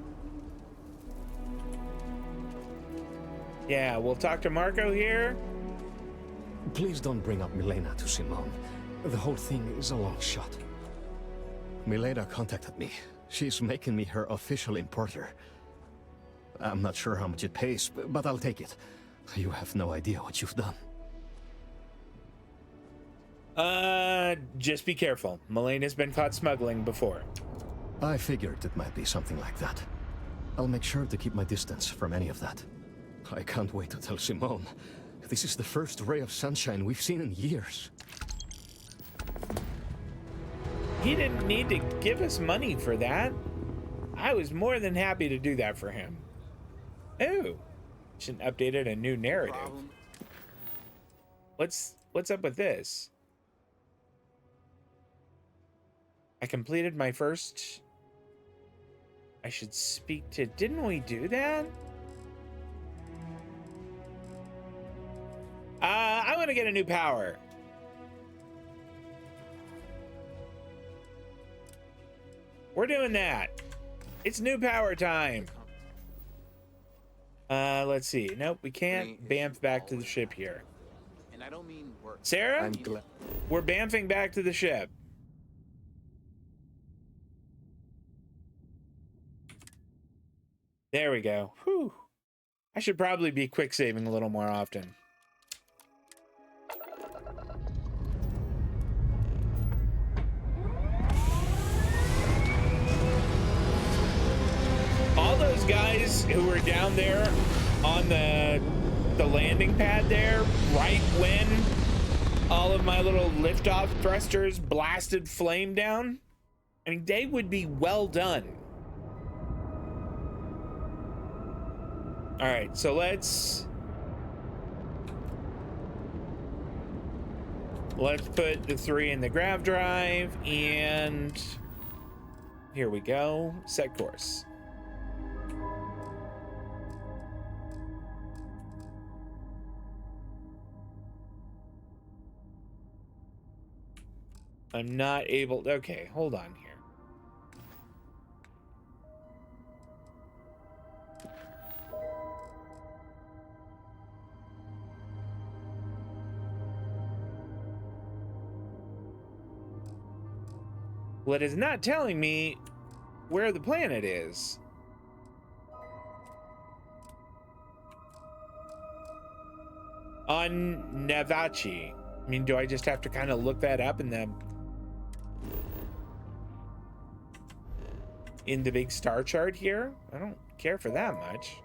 Yeah, we'll talk to Marco here. Please don't bring up Milena to Simone. The whole thing is a long shot. Milena contacted me. She's making me her official importer. I'm not sure how much it pays, but I'll take it. You have no idea what you've done. Just be careful. Milena's been caught smuggling before. I figured it might be something like that. I'll make sure to keep my distance from any of that. I can't wait to tell Simone. This is the first ray of sunshine we've seen in years. He didn't need to give us money for that. I was more than happy to do that for him. Oh, should updated a new narrative. What's up with this? I completed my first. I should speak to. Didn't we do that? I want to get a new power. We're doing that. It's new power time. Let's see. Nope, we can't bamf back to the ship here. And I don't mean work. Sarah, we're bamfing back to the ship. There we go. Whew. I should probably be quick saving a little more often. All those guys who were down there on the landing pad there, right when all of my little liftoff thrusters blasted flame down, I mean, they would be well done. All right, so let's put the 3 in the grav drive, and here we go. Set course. I'm not able. Okay, hold on here. Well, it is not telling me where the planet is. On Navachi. I mean, do I just have to kind of look that up in the big star chart here? I don't care for that much.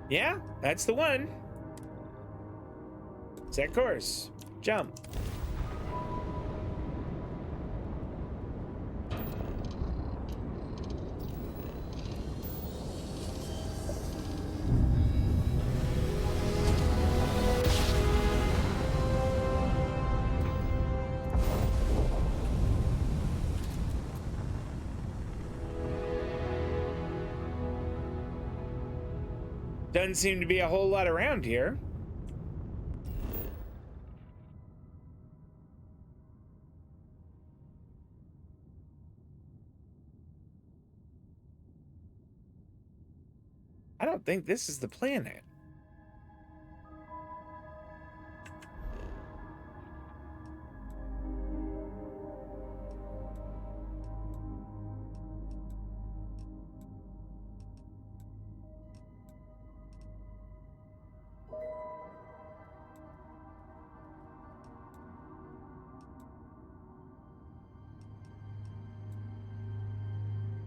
Yeah, that's the one. Set course. Jump. Doesn't seem to be a whole lot around here. I don't think this is the planet.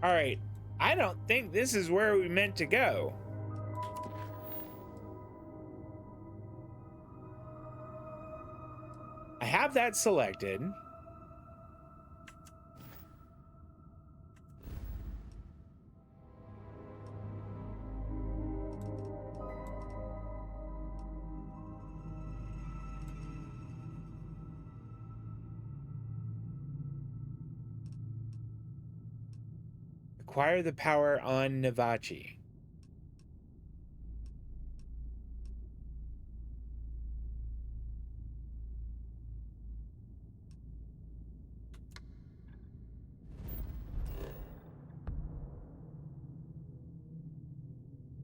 All right, I don't think this is where we meant to go. have that selected. Acquire the power on Navachi.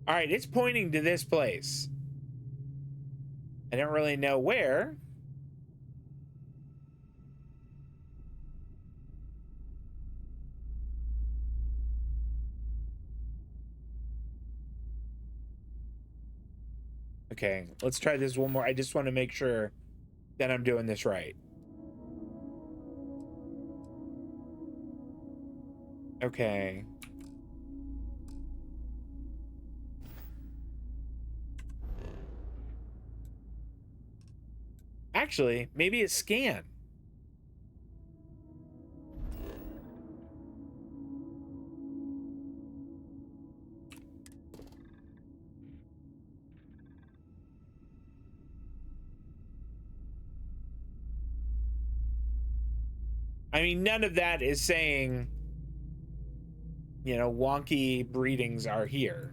All right, it's pointing to this place. I don't really know where. Okay, let's try this one more. I just want to make sure that I'm doing this right. Okay. Actually, maybe a scan. I mean, none of that is saying, you know, wonky breedings are here.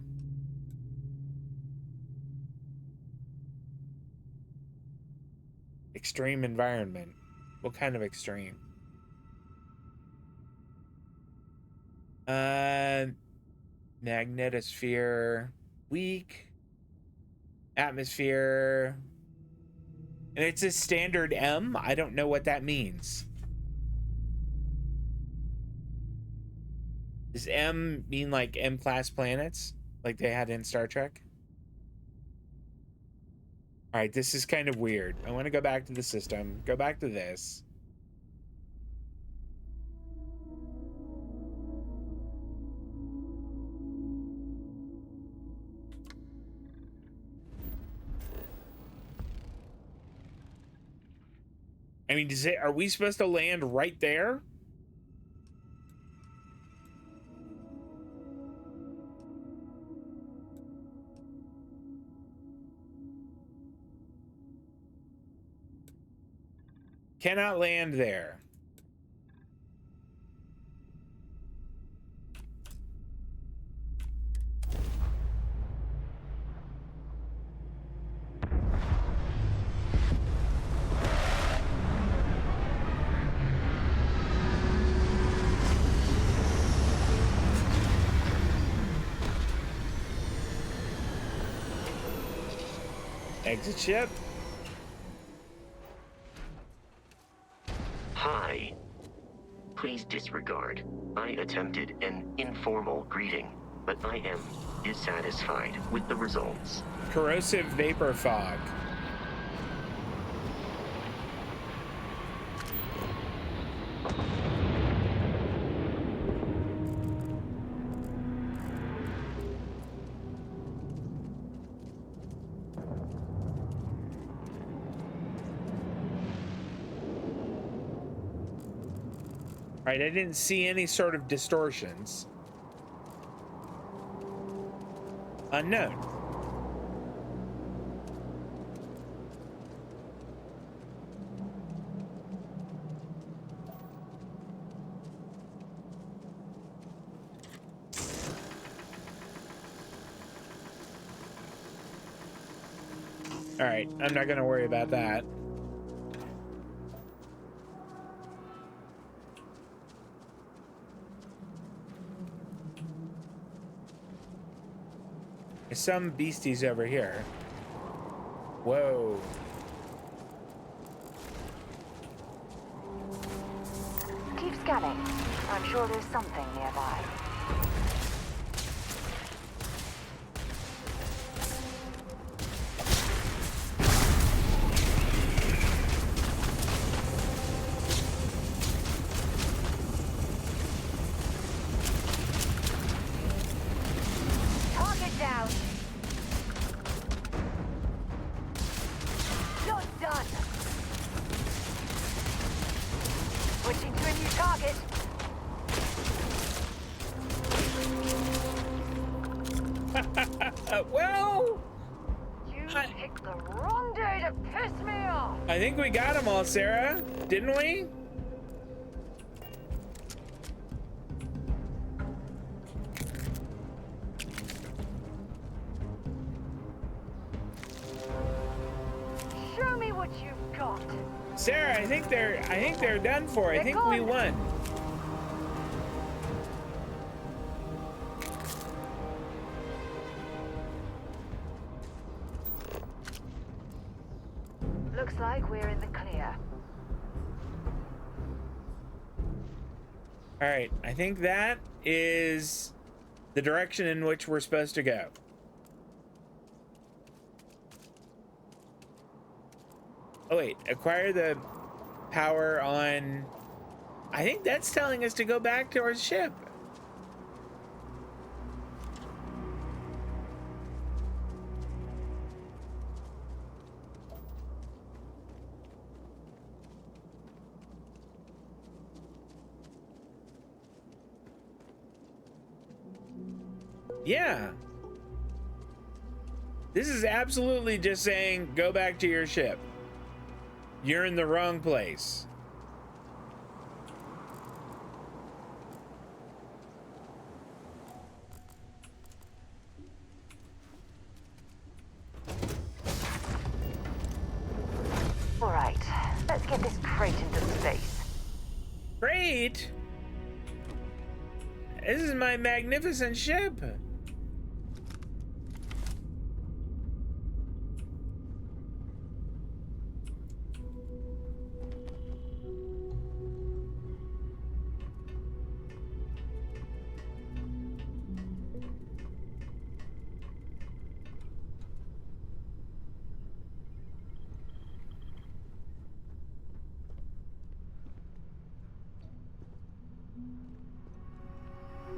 Extreme environment. What kind of extreme? Magnetosphere. Weak. Atmosphere. And it's a standard M? I don't know what that means. Does M mean like M-class planets? Like they had in Star Trek? All right, this is kind of weird. I want to go back to the system. Go back to this. I mean, does it, are we supposed to land right there? Cannot land there. Exit ship. Hi. Please disregard. I attempted an informal greeting, but I am dissatisfied with the results. Corrosive vapor fog. Right, I didn't see any sort of distortions. Unknown. All right, I'm not gonna worry about that. There's some beasties over here. Whoa. Keep scanning. I'm sure there's something nearby. Target down. You're done. a new target. Well, You picked the wrong day to piss me off. I think we got them all, Sarah, didn't we? Show me what you've got. Sarah, I think they're done for. I think we won. Looks like we're in the clear. All right, I think that is the direction in which we're supposed to go. Oh wait, acquire the power on... I think that's telling us to go back to our ship. Yeah. This is absolutely just saying, go back to your ship. You're in the wrong place. All right, let's get this crate into space. Crate? This is my magnificent ship.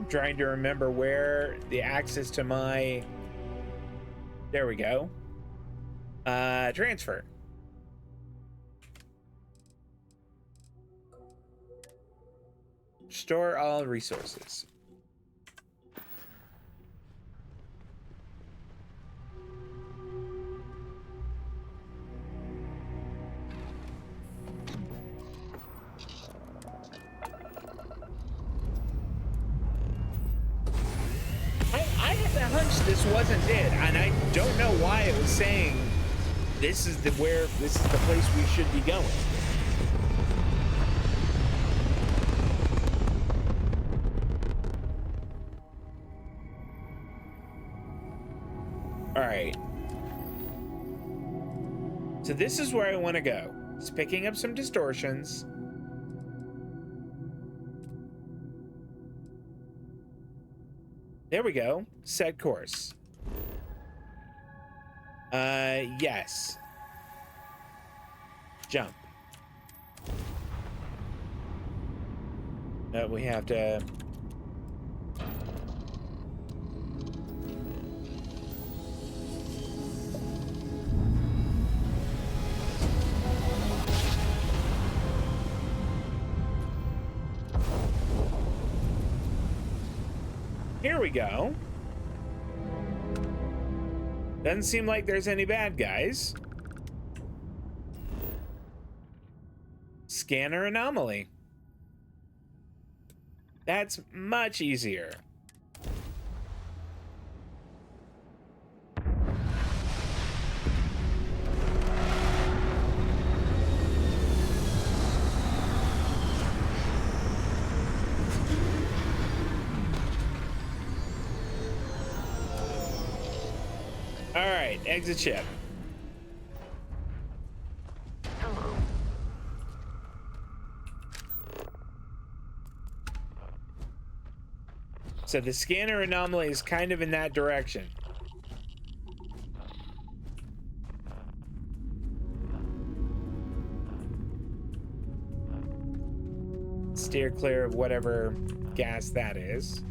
Trying to remember where the access to my... There we go. Transfer. Store all resources. I had the hunch this wasn't it, and I don't know why it was saying this is the place we should be going. All right. So this is where I want to go. It's picking up some distortions. There we go. Set course. Yes. Jump. We have to... Here we go. Doesn't seem like there's any bad guys. Scanner anomaly. That's much easier. All right, exit ship. So the scanner anomaly is kind of in that direction. Steer clear of whatever gas that is.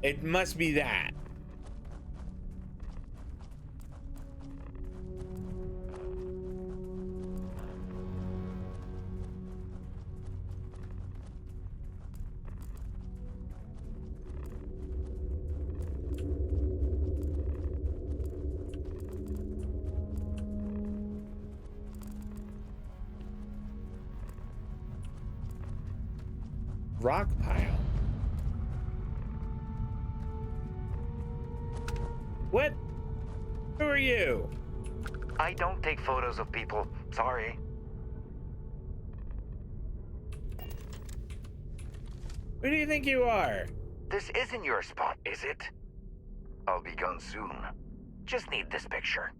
It must be that. Rock pile. What? Who are you? I don't take photos of people. Sorry. Who do you think you are? This isn't your spot, is it? I'll be gone soon. Just need this picture.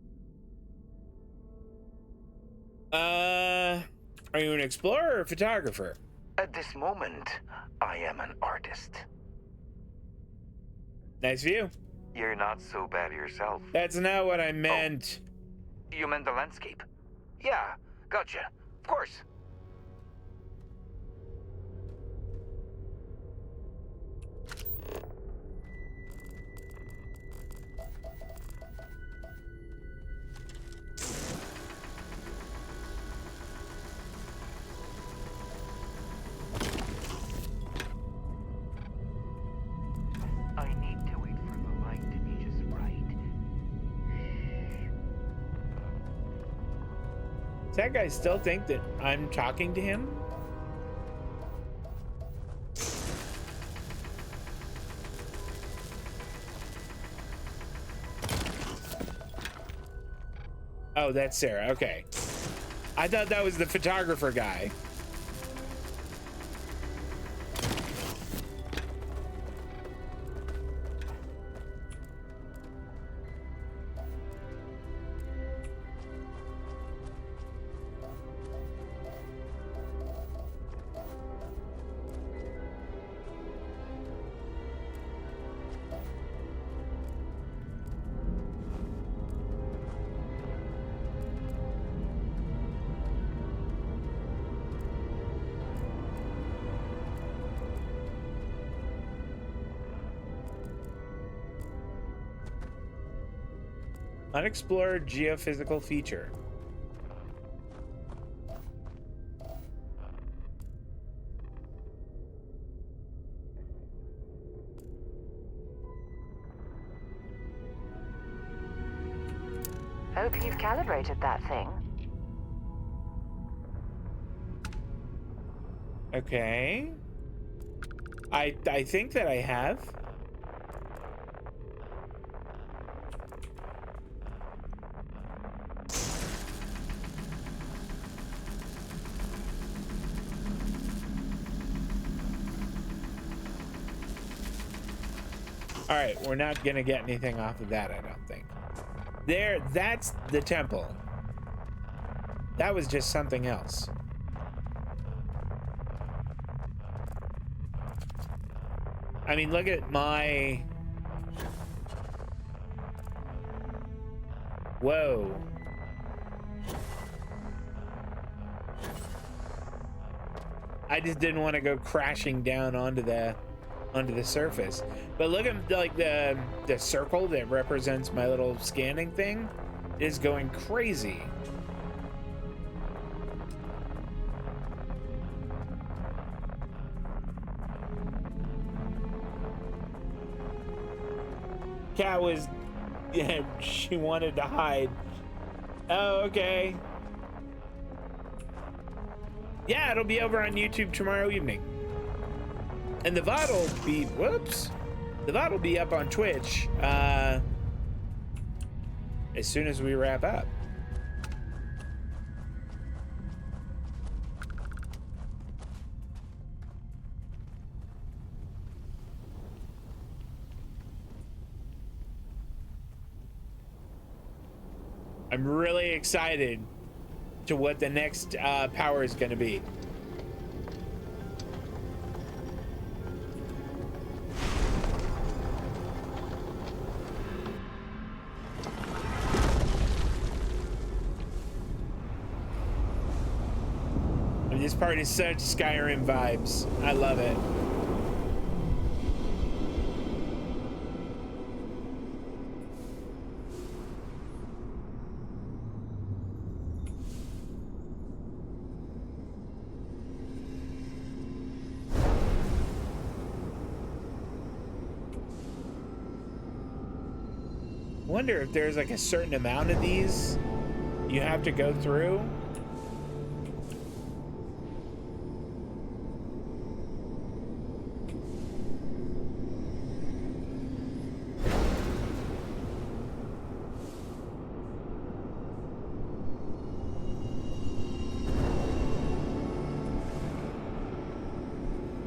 Are you an explorer or a photographer? At this moment, I am an artist. Nice view. You're not so bad yourself. That's not what I meant. Oh, you meant the landscape? Yeah, gotcha. Of course. Does that guy still think that I'm talking to him? Oh, that's Sarah. Okay. I thought that was the photographer guy. Unexplored geophysical feature. Hope you've calibrated that thing. Okay. I think that I have. All right, we're not gonna get anything off of that, I don't think. There, that's the temple. That was just something else. I mean, look at my... Whoa. I just didn't want to go crashing down onto the surface. But look at like the circle that represents my little scanning thing is going crazy. Cat was, yeah, she wanted to hide. Oh, okay. Yeah, it'll be over on YouTube tomorrow evening. And the VOD will be, whoops. The VOD will be up on Twitch as soon as we wrap up. I'm really excited to what the next power is going to be. This part is such Skyrim vibes. I love it. Wonder if there's like a certain amount of these you have to go through.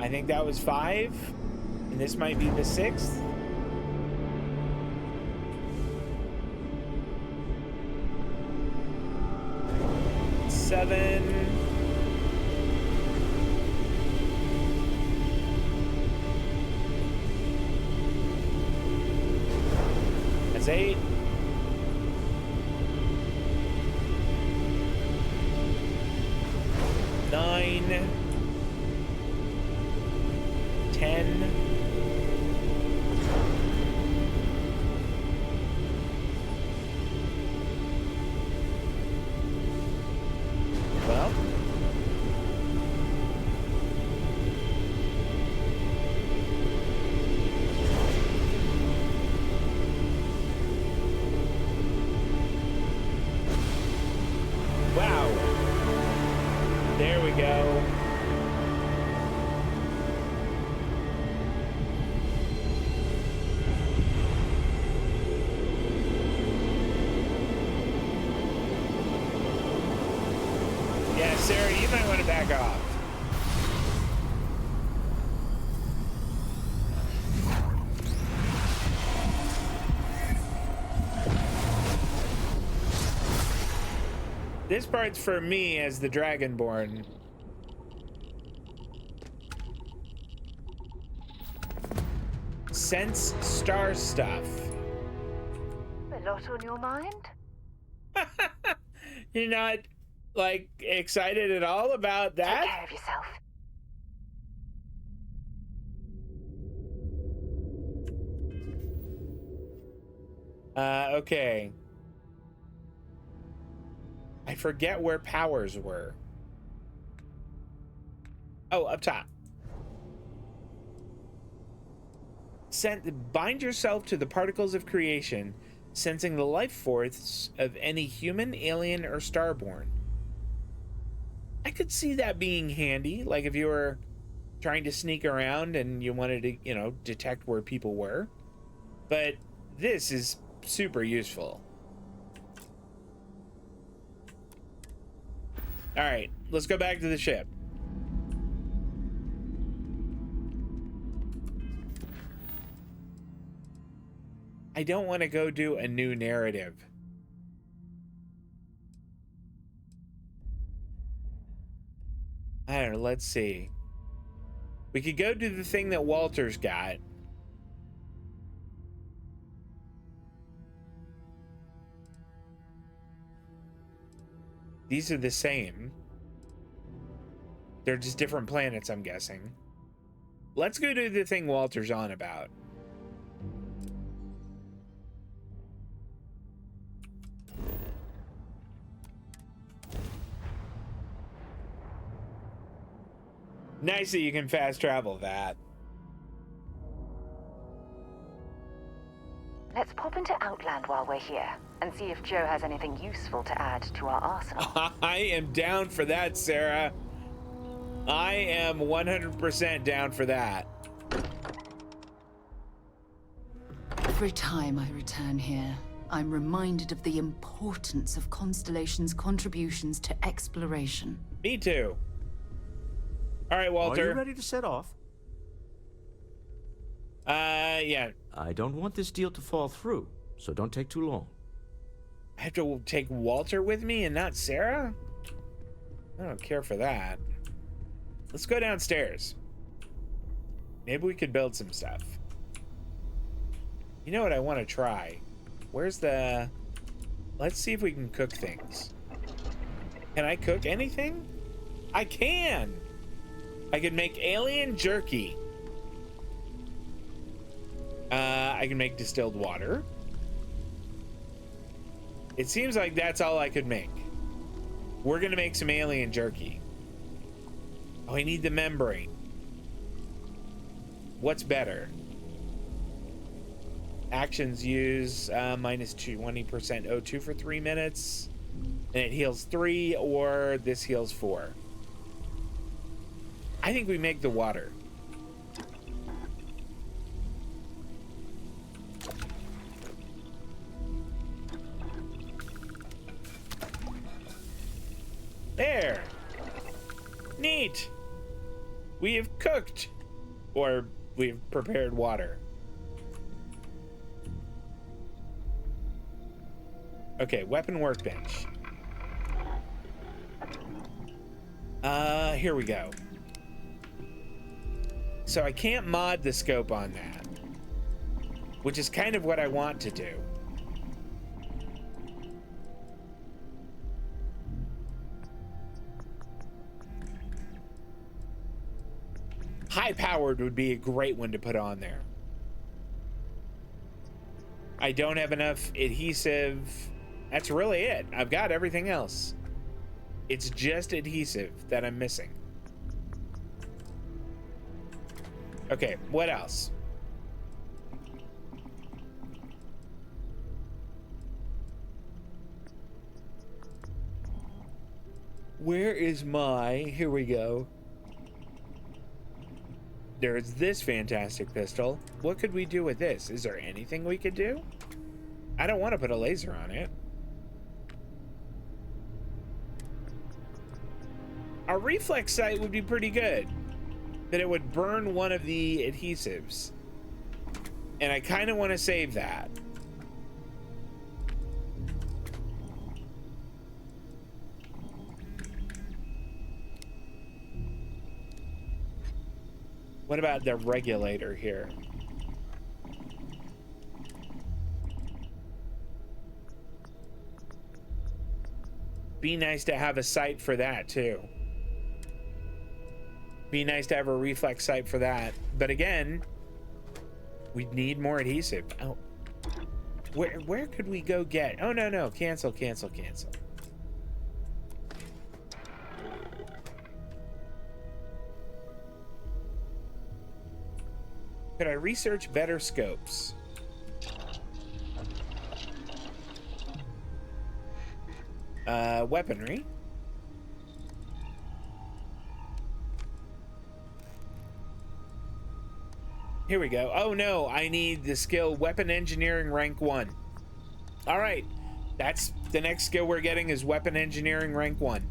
I think that was 5, and this might be the 6th. Seven. That's 8. 9. 10. Well, wow. There we go. Yeah, Sarah, you might want to back off. This part's for me as the Dragonborn. Sense star stuff. A lot on your mind? You're not, like, excited at all about that? Take care of yourself. Okay. I forget where powers were. Oh, up top. Bind yourself to the particles of creation, sensing the life force of any human, alien, or starborn. I could see that being handy, like if you were trying to sneak around and you wanted to, you know, detect where people were. But this is super useful. All right, let's go back to the ship. I don't want to go do a new narrative. I don't know, let's see. We could go do the thing that Walter's got. These are the same. They're just different planets, I'm guessing. Let's go do the thing Walter's on about. Nice that you can fast travel that. Let's pop into Outland while we're here and see if Joe has anything useful to add to our arsenal. I am down for that, Sarah. I am 100% down for that. Every time I return here, I'm reminded of the importance of Constellation's contributions to exploration. Me too. All right, Walter. Are you ready to set off? Yeah. I don't want this deal to fall through, so don't take too long. I have to take Walter with me and not Sarah? I don't care for that. Let's go downstairs. Maybe we could build some stuff. You know what I want to try? Where's the... Let's see if we can cook things. Can I cook anything? I can! I can make alien jerky. I can make distilled water. It seems like that's all I could make. We're gonna make some alien jerky. Oh, I need the membrane. What's better? Actions use minus 20% O2 for 3 minutes. And it heals 3, or this heals 4. I think we make the water. There. Neat. We have cooked, or we've prepared water. Okay, weapon workbench. Here we go. So I can't mod the scope on that, which is kind of what I want to do. High powered would be a great one to put on there. I don't have enough adhesive. That's really it. I've got everything else. It's just adhesive that I'm missing. Okay, what else? Where is my... Here we go. There's this fantastic pistol. What could we do with this? Is there anything we could do? I don't want to put a laser on it. A reflex sight would be pretty good. That it would burn one of the adhesives. And I kind of want to save that. What about the regulator here? Be nice to have a sight for that too. Be nice to have a reflex sight for that. But again, we need more adhesive. Oh, where could we go get? Oh, no. Cancel. Could I research better scopes? Weaponry. Here we go. Oh no, I need the skill Weapon Engineering rank 1. All right, that's the next skill we're getting is Weapon Engineering rank 1.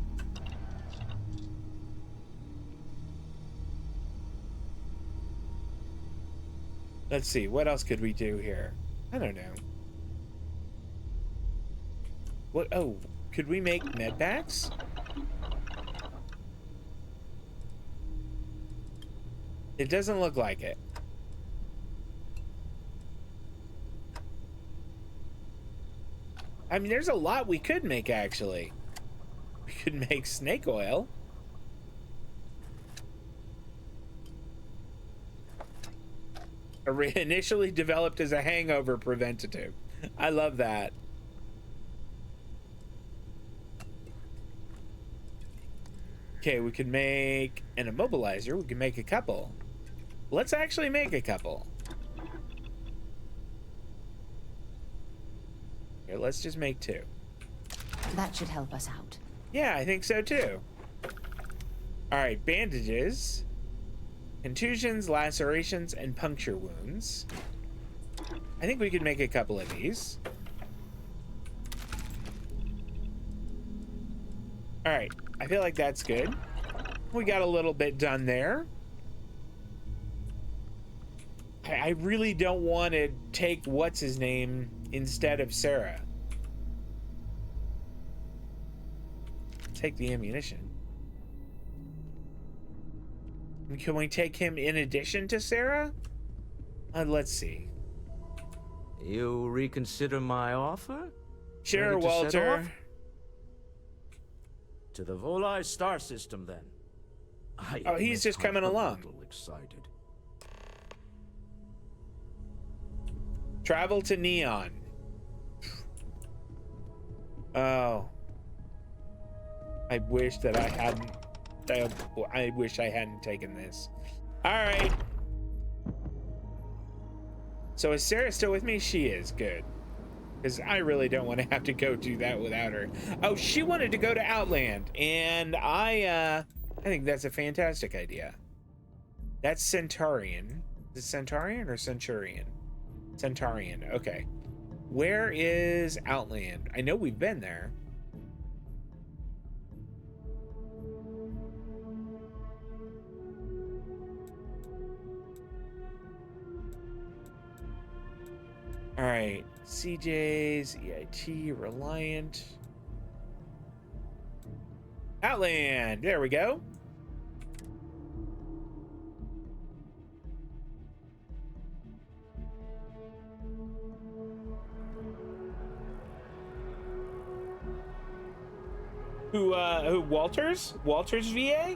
Let's see, what else could we do here? I don't know. What? Oh, could we make medpacks? It doesn't look like it. I mean, there's a lot we could make, actually. We could make snake oil. Initially developed as a hangover preventative. I love that. Okay, we could make an immobilizer. We can make a couple. Let's actually make a couple. Here, let's just make 2. That should help us out. Yeah, I think so too. All right, bandages, contusions, lacerations, and puncture wounds. I think we could make a couple of these. All right, I feel like that's good. We got a little bit done there. I really don't want to take what's his name instead of Sarah. Take the ammunition. Can we take him in addition to Sarah? Let's see. You reconsider my offer? Sure, Ready to set Walter. off? To the Volai star system, then. Oh, he's just coming along. Excited. Travel to Neon. Oh. I wish that I hadn't. I wish I hadn't taken this. All right. So is Sarah still with me? She is. Good. Because I really don't want to have to go do that without her. Oh, she wanted to go to Outland, and I think that's a fantastic idea. That's Centaurian. Is it Centaurian or Centurion? Centaurian. Okay. Where is Outland? I know we've been there. All right, CJ's, EIT, Reliant. Outland, there we go. Who, Walters? Walters VA?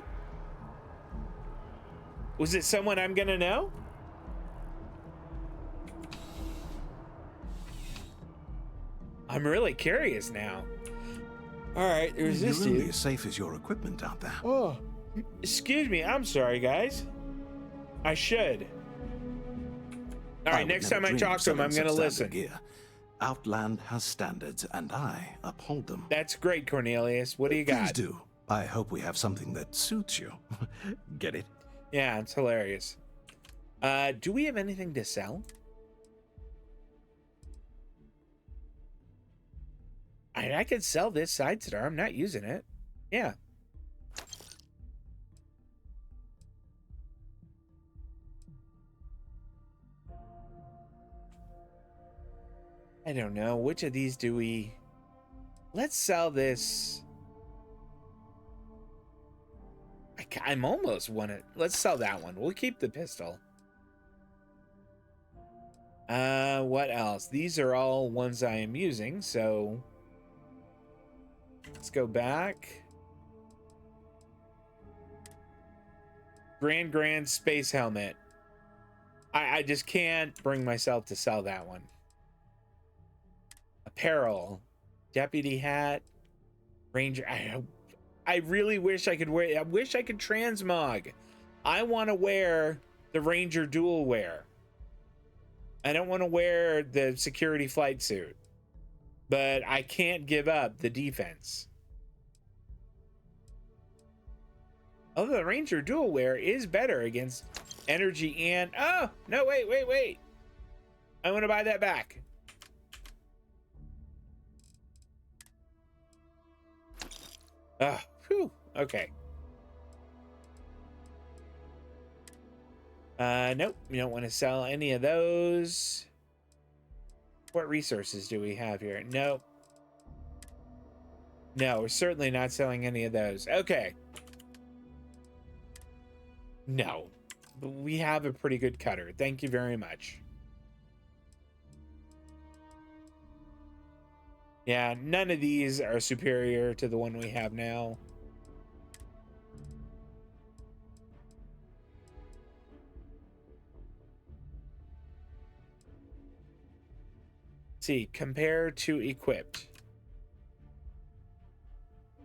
Was it someone I'm gonna know? I'm really curious now. All right, there's this You're only dude. as safe as your equipment out there. Oh, excuse me. I'm sorry, guys. I should. All right, next time I talk to him, I'm gonna listen. Gear. Outland has standards, and I uphold them. That's great, Cornelius. What do you got? Please do. I hope we have something that suits you. Get it? Yeah, it's hilarious. Do we have anything to sell? I could sell this side star. I'm not using it. Yeah. I don't know. Which of these do we... Let's sell this. I'm almost want it. Let's sell that one. We'll keep the pistol. What else? These are all ones I am using, so... Let's go back. Grand space helmet. I just can't bring myself to sell that one. Apparel. Deputy hat. Ranger. I really wish I could wear... I wish I could transmog. I want to wear the Ranger dual wear. I don't want to wear the security flight suit. But I can't give up the defense. Although the Ranger dual wear is better against energy and... Oh! No, wait. I want to buy that back. Oh, whew. Okay. Nope. We don't want to sell any of those. What resources do we have here? Nope. No, we're certainly not selling any of those. Okay. No. But we have a pretty good cutter. Thank you very much. Yeah, none of these are superior to the one we have now. See, compare to equipped.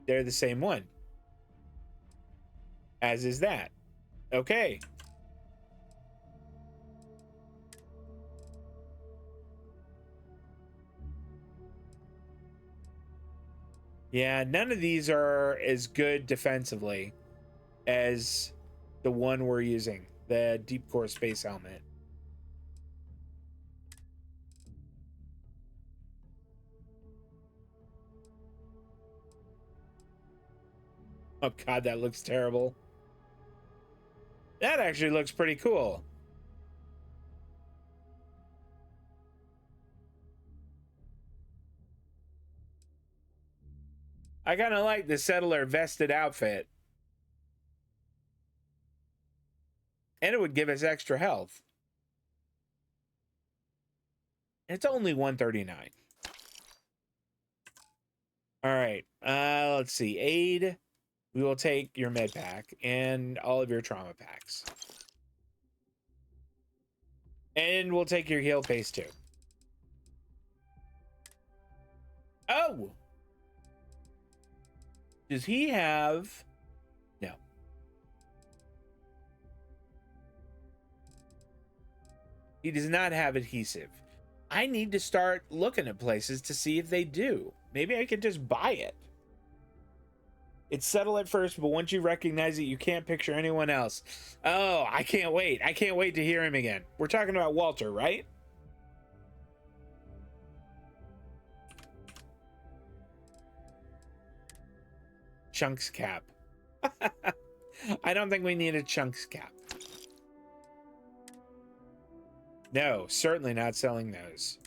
They're the same one. As is that. Okay. Yeah, none of these are as good defensively as the one we're using, the deep core space helmet. Oh god, that looks terrible. That actually looks pretty cool. I kind of like the settler vested outfit. And it would give us extra health. It's only 139. All right. Let's see. Aid. We will take your med pack and all of your trauma packs. And we'll take your heal paste too. Oh! Does he have... No. He does not have adhesive. I need to start looking at places to see if they do. Maybe I could just buy it. It's subtle at first, but once you recognize it, you can't picture anyone else. Oh, I can't wait. I can't wait to hear him again. We're talking about Walter, right? Chunks cap. I don't think we need a chunks cap. No, certainly not selling those.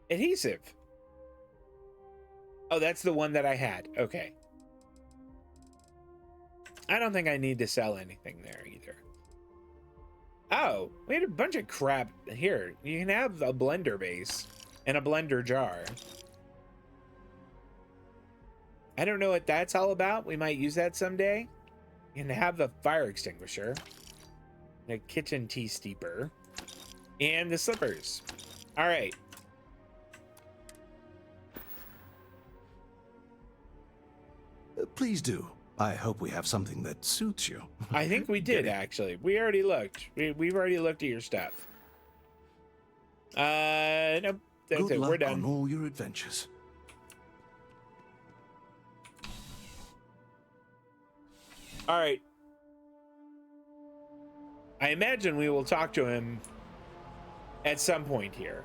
Adhesive. Oh, that's the one that I had. Okay. I don't think I need to sell anything there either. Oh, we had a bunch of crap here. You can have a blender base and a blender jar. I don't know what that's all about. We might use that someday. You can have a fire extinguisher, a kitchen tea steeper, and the slippers. All right. Please do. I hope we have something that suits you. I think we did, actually. We already looked. We've already looked at your stuff. Nope. That's Good it. luck We're done. on all your adventures. All right. I imagine we will talk to him at some point here.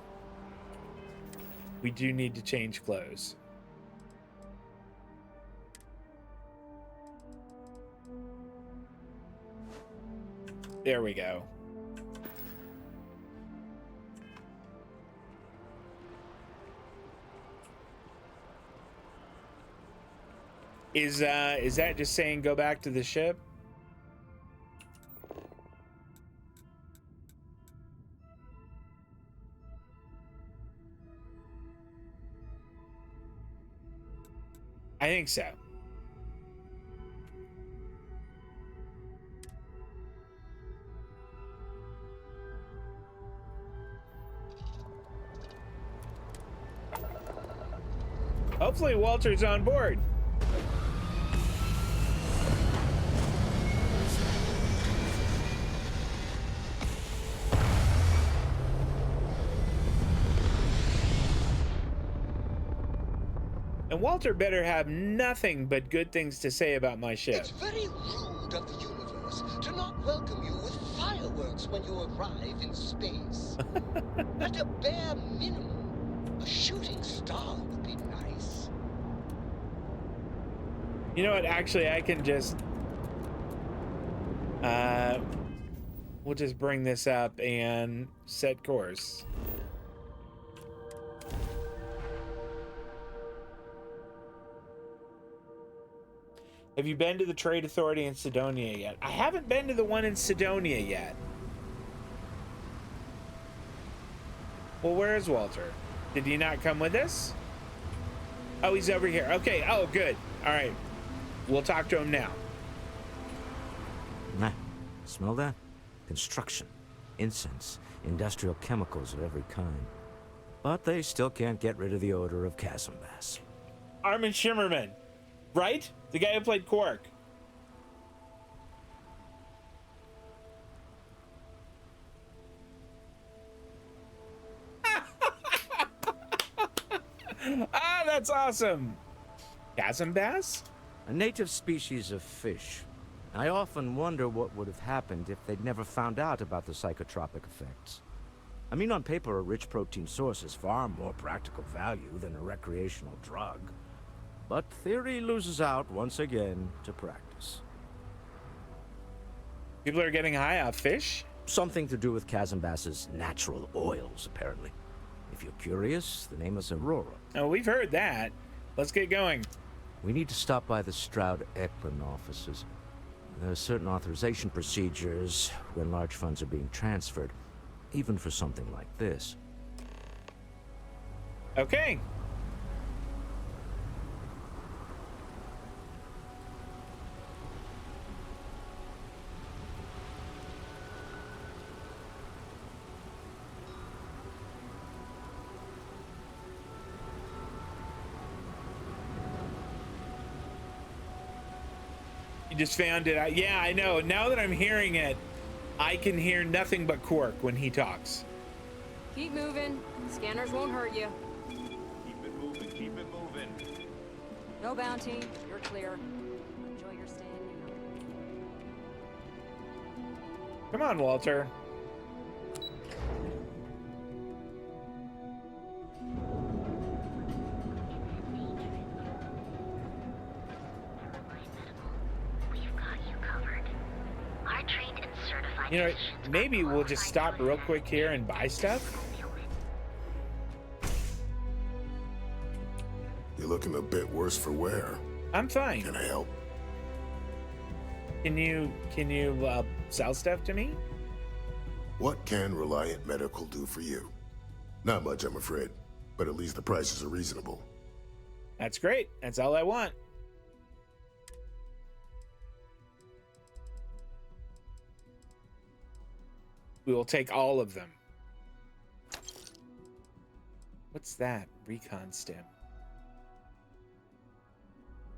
We do need to change clothes. There we go. Is that just saying go back to the ship? I think so. Hopefully Walter's on board. And Walter better have nothing but good things to say about my ship. It's very rude of the universe to not welcome you with fireworks when you arrive in space. At a bare minimum, a shooting star would be nice. You know what? Actually, I can just... we'll just bring this up and set course. Have you been to the Trade Authority in Sidonia yet? I haven't been to the one in Sidonia yet. Well, where is Walter? Did he not come with us? Oh, he's over here. Okay. Oh, good. All right. We'll talk to him now. Nah, smell that? Construction, incense, industrial chemicals of every kind. But they still can't get rid of the odor of chasm bass. Armin Shimmerman, right? The guy who played Quark. Ah, that's awesome. Chasm bass? A native species of fish. I often wonder what would have happened if they'd never found out about the psychotropic effects. I mean, on paper, a rich protein source is far more practical value than a recreational drug. But theory loses out once again to practice. People are getting high off fish? Something to do with chasm bass's natural oils, apparently. If you're curious, the name is Aurora. Oh, we've heard that. Let's get going. We need to stop by the Stroud-Eklund offices. There are certain authorization procedures when large funds are being transferred, even for something like this. Okay. You just found it out. Yeah, I know. Now that I'm hearing it, I can hear nothing but Quark when he talks. Keep moving. Scanners won't hurt you. Keep it moving, keep it moving. No bounty. You're clear. Enjoy your stay in New York. Come on, Walter. You know, maybe we'll just stop real quick here and buy stuff. You're looking a bit worse for wear. I'm fine. Can I help? Can you sell stuff to me? What can Reliant Medical do for you? Not much, I'm afraid, but at least the prices are reasonable. That's great. That's all I want. We will take all of them. What's that? Recon stim.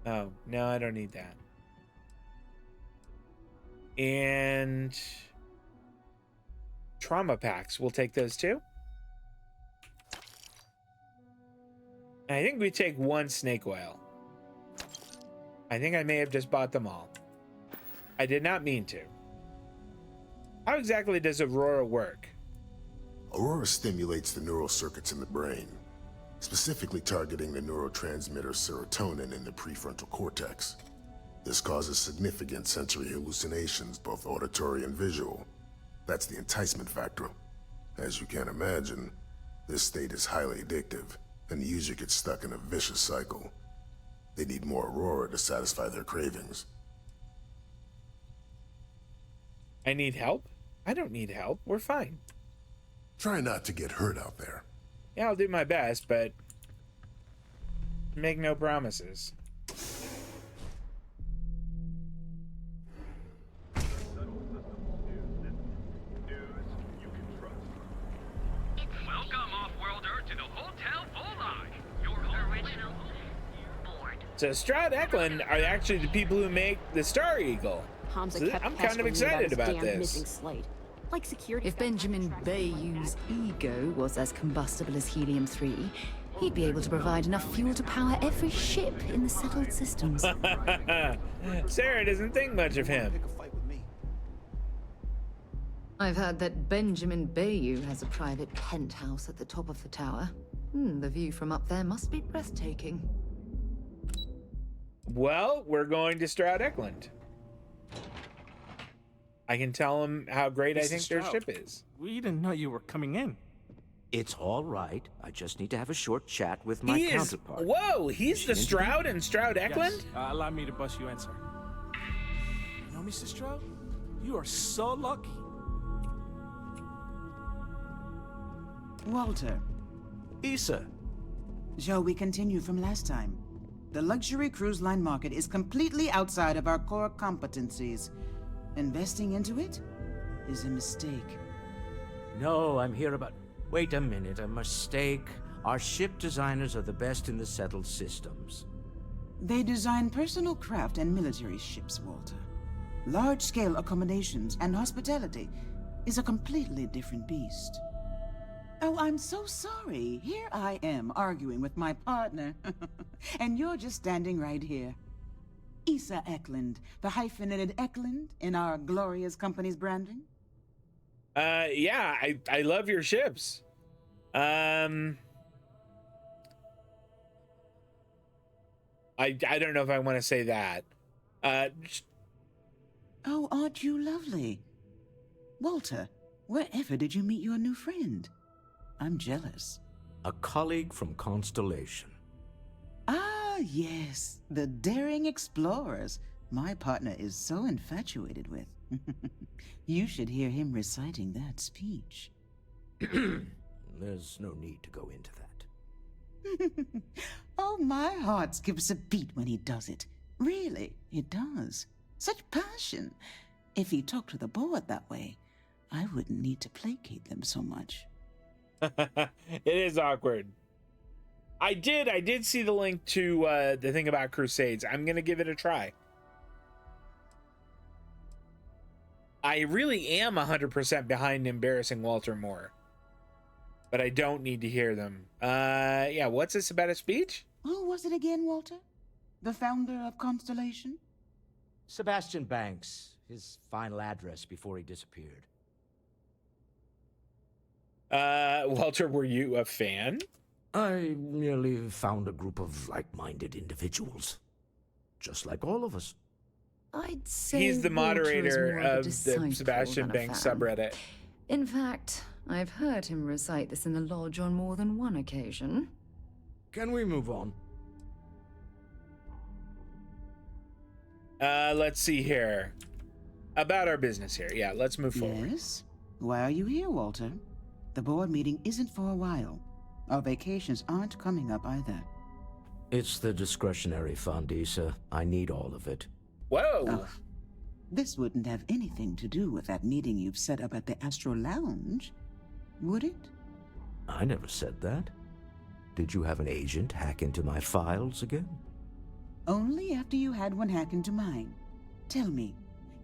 Oh, no, I don't need that. And trauma packs. We'll take those too. And I think we take one snake oil. I think I may have just bought them all. I did not mean to. How exactly does Aurora work? Aurora stimulates the neural circuits in the brain, specifically targeting the neurotransmitter serotonin in the prefrontal cortex. This causes significant sensory hallucinations, both auditory and visual. That's the enticement factor. As you can imagine, this state is highly addictive, and the user gets stuck in a vicious cycle. They need more Aurora to satisfy their cravings. I need help? I don't need help. We're fine. Try not to get hurt out there. Yeah, I'll do my best, but make no promises. Welcome, off-worlder, to the Hotel Volai. Your original board. So Stroud Eklund are actually the people who make the Star Eagle. Hamza So kept I'm kind of pestering me excited his about damn this. missing slate. Like security. If Benjamin Bayou's ego was as combustible as helium-3, he'd be able to provide enough fuel to power every ship in the settled systems. Sarah doesn't think much of him. I've heard that Benjamin Bayou has a private penthouse at the top of the tower. The view from up there must be breathtaking. Well, we're going to Stroud Eklund. I can tell him how great I think their ship is. We didn't know you were coming in. It's all right. I just need to have a short chat with my counterpart. Whoa, he's the Stroud and Stroud Eklund? Yes, allow me to bust you in, sir. You know, Mr. Stroud, you are so lucky. Walter. Issa. Shall we continue from last time? The luxury cruise line market is completely outside of our core competencies. Investing into it is a mistake. No, I'm here about... Wait a minute, a mistake. Our ship designers are the best in the settled systems. They design personal craft and military ships, Walter. Large-scale accommodations and hospitality is a completely different beast. Oh, I'm so sorry. Here I am arguing with my partner. And you're just standing right here. Issa Eklund, the hyphenated Eklund in our glorious company's branding? Yeah, I love your ships. I don't know if I want to say that. Oh, aren't you lovely? Walter, wherever did you meet your new friend? I'm jealous. A colleague from Constellation. Ah, yes, the daring explorers my partner is so infatuated with. You should hear him reciting that speech. There's no need to go into that. Oh, my heart skips a beat when he does it. Really, it does. Such passion. If he talked to the board that way, I wouldn't need to placate them so much. It is awkward. I did see the link to the thing about Crusades. I'm gonna give it a try. I really am 100% behind embarrassing Walter more. But I don't need to hear them. Yeah, what's this about a speech? Who was it again, Walter? The founder of Constellation? Sebastian Banks. His final address before he disappeared. Walter, were you a fan? I merely found a group of like-minded individuals. Just like all of us. I'd say he's the moderator of the Sebastian Banks subreddit. In fact, I've heard him recite this in the lodge on more than one occasion. Can we move on? Let's see here. About our business here. Yeah, let's move forward. Yes? Why are you here, Walter? The board meeting isn't for a while. Our vacations aren't coming up either. It's the discretionary fund, Issa. I need all of it. Whoa! Oh, this wouldn't have anything to do with that meeting you've set up at the Astro Lounge, would it? I never said that. Did you have an agent hack into my files again? Only after you had one hack into mine. Tell me,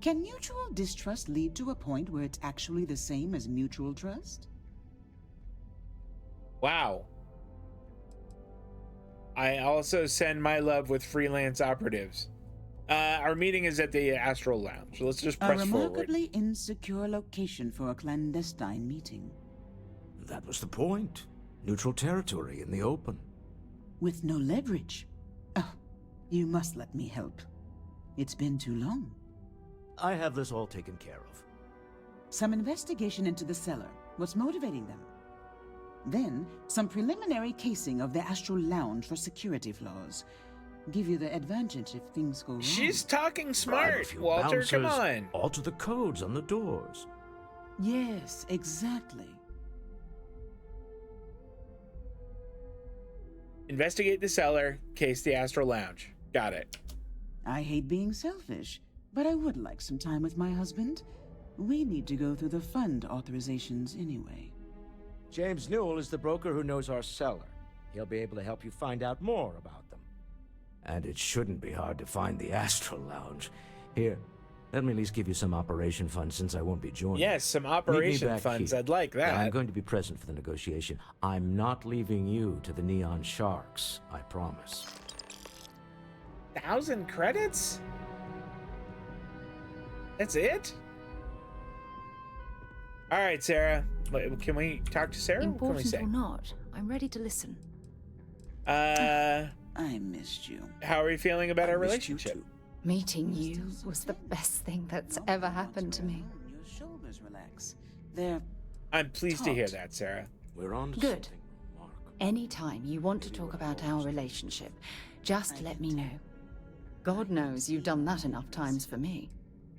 can mutual distrust lead to a point where it's actually the same as mutual trust? Wow. I also send my love with freelance operatives. Our meeting is at the Astral Lounge. Let's just press forward. A remarkably insecure location for a clandestine meeting. That was the point. Neutral territory in the open. With no leverage. Oh, you must let me help. It's been too long. I have this all taken care of. Some investigation into the cellar. What's motivating them? Then, some preliminary casing of the Astral Lounge for security flaws. Give you the advantage if things go wrong. She's talking smart, Walter, come on. Alter the codes on the doors. Yes, exactly. Investigate the cellar, case the Astral Lounge. Got it. I hate being selfish, but I would like some time with my husband. We need to go through the fund authorizations anyway. James Newell is the broker who knows our cellar. He'll be able to help you find out more about them. And it shouldn't be hard to find the Astral Lounge. Here, let me at least give you some operation funds since I won't be joining. Yes, some operation funds. Here. I'd like that. I'm going to be present for the negotiation. I'm not leaving you to the Neon Sharks, I promise. 1,000 credits? That's it? All right, Sarah. Can we talk to Sarah? Important what can we say? or not, I'm ready to listen. I missed you. How are you feeling about our relationship? Meeting you was the best thing that's ever happened to me. Your shoulders relax. They're I'm pleased to hear that, Sarah. We're on to Good. something, Mark. Anytime you want to talk about our relationship, just let me know. God knows you've done that enough times for me.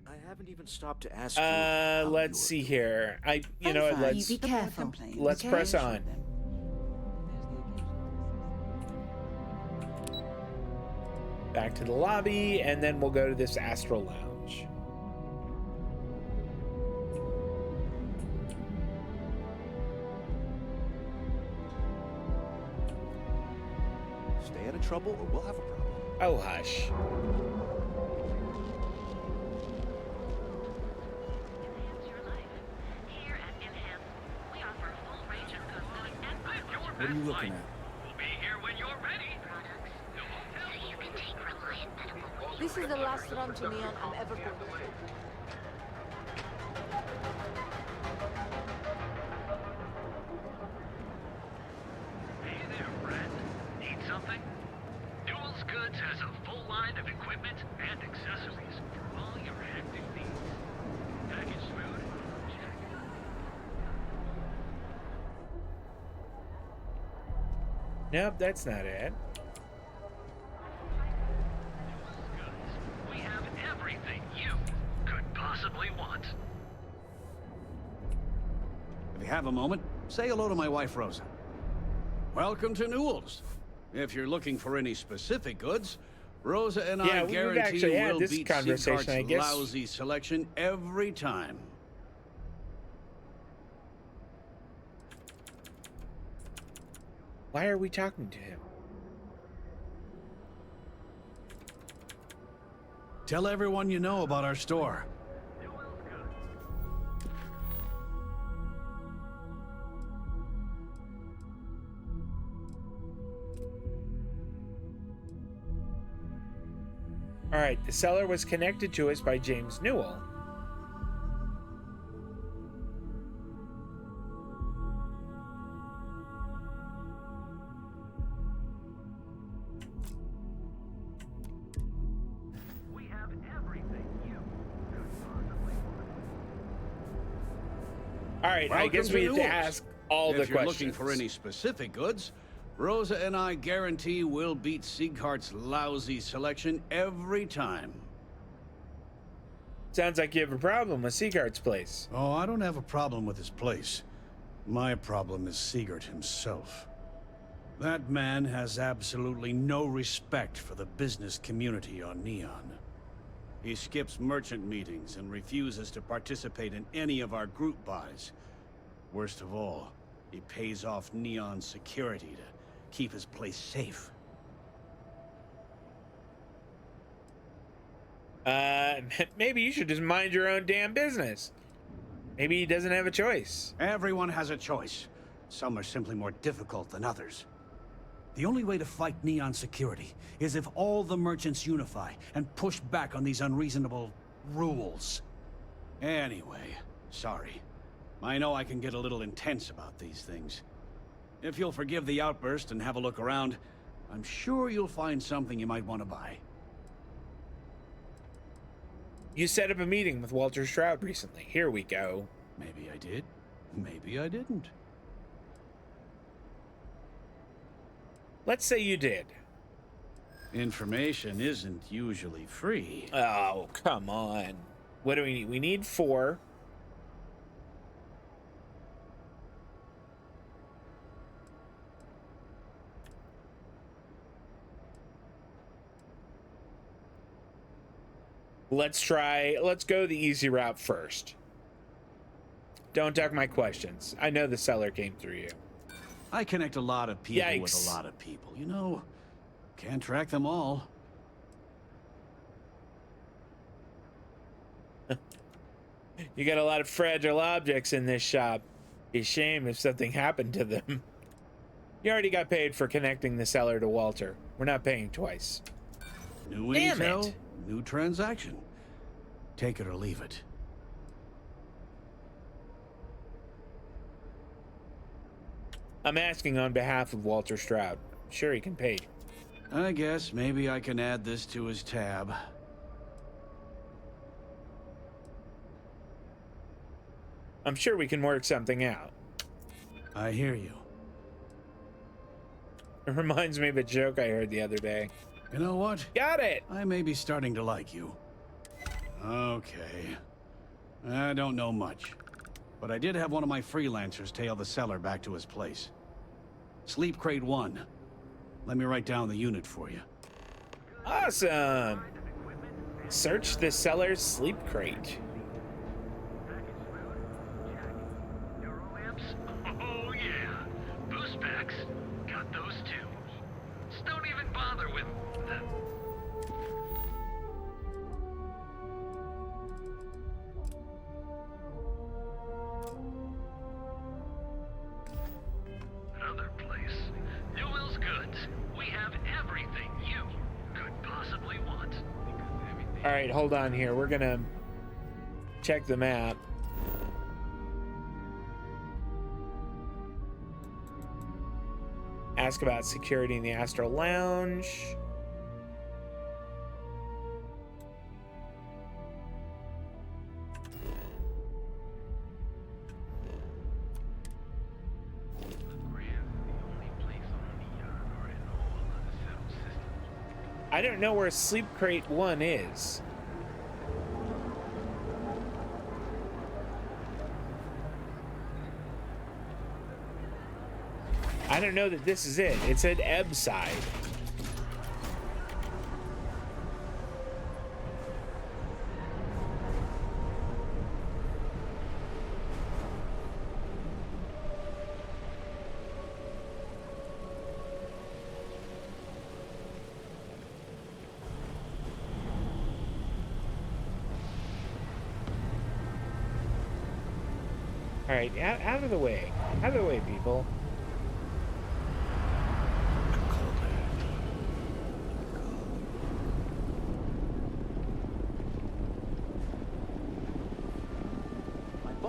I haven't even stopped to ask you. Let's see here. You know what? You be careful. Let's okay? press on. Back to the lobby, and then we'll go to this Astral Lounge. Stay out of trouble or we'll have a problem. Oh, hush. What are you looking at? We'll be here when you're ready. This is the last run to Neon I'm ever going to do. Hey there, friend. Need something? Newell's Goods has a full line of equipment and accessories for all your hectic needs. Packaged food? Check. Nope, that's not it. We have everything you could possibly want. If you have a moment, say hello to my wife, Rosa. Welcome to Newell's. If you're looking for any specific goods, Rosa and I guarantee you will beat Seacart's lousy selection every time. Why are we talking to him? Tell everyone you know about our store. All right, the seller was connected to us by James Newell. We have everything you could possibly want. All right, I guess we have to ask all the questions. If you're looking for any specific goods, Rosa and I guarantee we'll beat Sieghart's lousy selection every time. Sounds like you have a problem with Sieghart's place. Oh, I don't have a problem with his place. My problem is Siegert himself. That man has absolutely no respect for the business community on Neon. He skips merchant meetings and refuses to participate in any of our group buys. Worst of all, he pays off Neon's security to keep his place safe. Maybe you should just mind your own damn business. Maybe he doesn't have a choice. Everyone has a choice. Some are simply more difficult than others. The only way to fight Neon security is if all the merchants unify and push back on these unreasonable rules. Anyway, sorry. I know I can get a little intense about these things. If you'll forgive the outburst and have a look around, I'm sure you'll find something you might want to buy. You set up a meeting with Walter Stroud recently. Here we go. Maybe I did. Maybe I didn't. Let's say you did. Information isn't usually free. Oh, come on. What do we need? We need 4. Let's go the easy route first. Don't duck my questions. I know the seller came through you. I connect a lot of people with a lot of people. You know, can't track them all. You got a lot of fragile objects in this shop. It's a shame if something happened to them. You already got paid for connecting the seller to Walter. We're not paying twice. New Damn intel, it. new transaction. Take it or leave it. I'm asking on behalf of Walter Stroud. I'm sure he can pay. I guess maybe I can add this to his tab. I'm sure we can work something out. I hear you. It reminds me of a joke I heard the other day. You know what? Got it! I may be starting to like you. Okay. I don't know much. But I did have one of my freelancers tail the seller back to his place. Sleep Crate 1. Let me write down the unit for you. Awesome! Search the seller's sleep crate. Oh yeah, boost packs. Got those too. Just don't even bother with them. Another place. Newell's Goods. We have everything you could possibly want. All right, hold on here. We're gonna check the map. Ask about security in the Astro Lounge. I don't know where Sleep Crate 1 is. I don't know that this is it. It said Ebbside. All right, out of the way. Out of the way, people.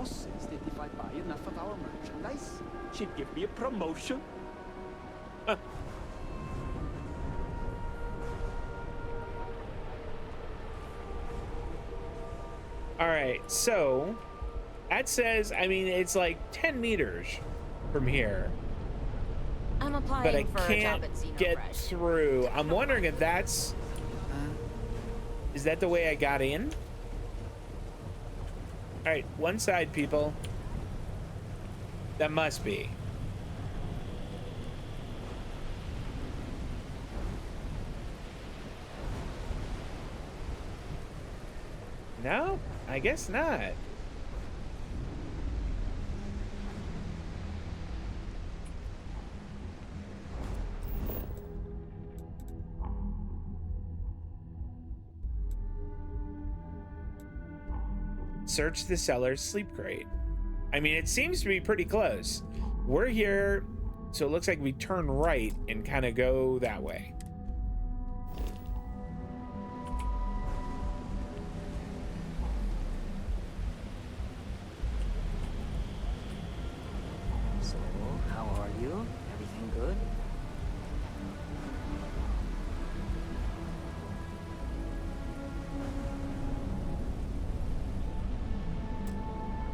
boss says that if I buy enough of our merchandise, she'd give me a promotion. All right, so that says, I mean, it's like 10 meters from here. I'm applying but I for can't a job at Xeno get Fresh. through. I'm wondering if that's... is that the way I got in? All right, one side, people. That must be. No, I guess not. Search the cellar's sleep crate. I mean, it seems to be pretty close. We're here, so it looks like we turn right and kind of go that way. So, how are you? Everything good?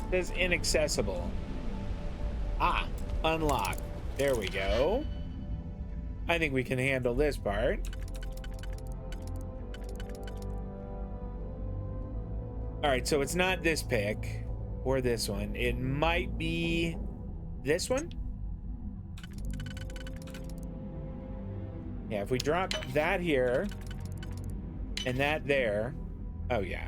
It says inaccessible. Ah, unlock. There we go. I think we can handle this part. All right, so it's not this pick or this one. It might be this one. Yeah, if we drop that here and that there. Oh, yeah.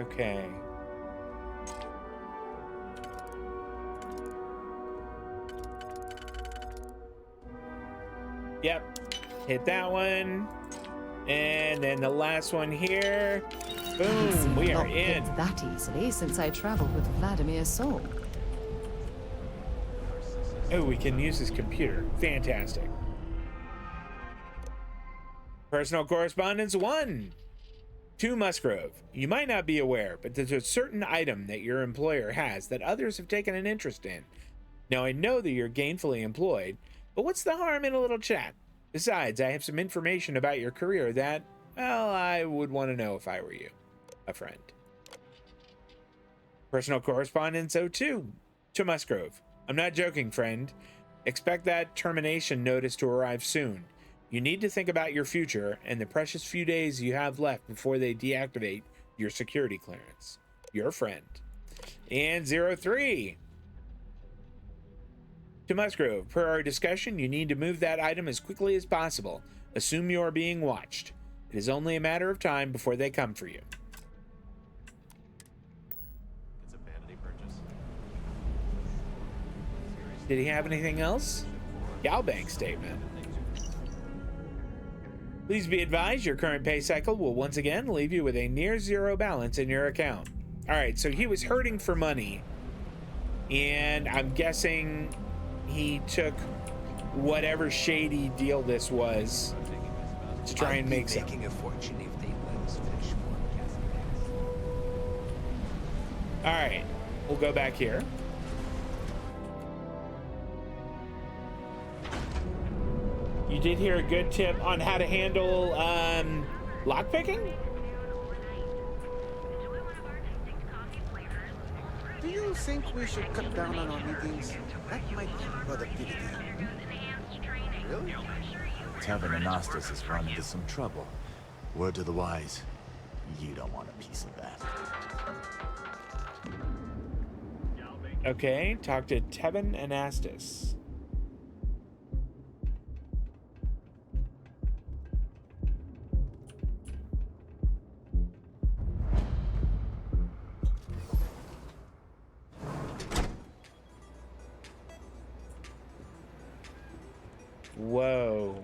Okay. Yep. Hit that one. And then the last one here. Boom. We are in. That easily since I traveled with Vladimir's soul. Oh, we can use his computer. Fantastic. Personal correspondence 1. To Musgrove, you might not be aware, but there's a certain item that your employer has that others have taken an interest in. Now, I know that you're gainfully employed, but what's the harm in a little chat? Besides, I have some information about your career that, well, I would want to know if I were you, a friend. Personal correspondence 02. To Musgrove, I'm not joking, friend. Expect that termination notice to arrive soon. You need to think about your future and the precious few days you have left before they deactivate your security clearance. Your friend. And 03. To Musgrove, per our discussion, you need to move that item as quickly as possible. Assume you are being watched. It is only a matter of time before they come for you. It's a vanity purchase. Did he have anything else? Galbank statement. Please be advised your current pay cycle will once again leave you with a near zero balance in your account. All right, so he was hurting for money, and I'm guessing he took whatever shady deal this was to try and make some. Making a fortune if they let us finish one. All right, we'll go back here. You did hear a good tip on how to handle lockpicking? Do you think we should cut down on our meetings? That might help productivity. Really? Tevin and Astis has run into some trouble. Word to the wise, you don't want a piece of that. Okay, talk to Tevin and Astis. Whoa.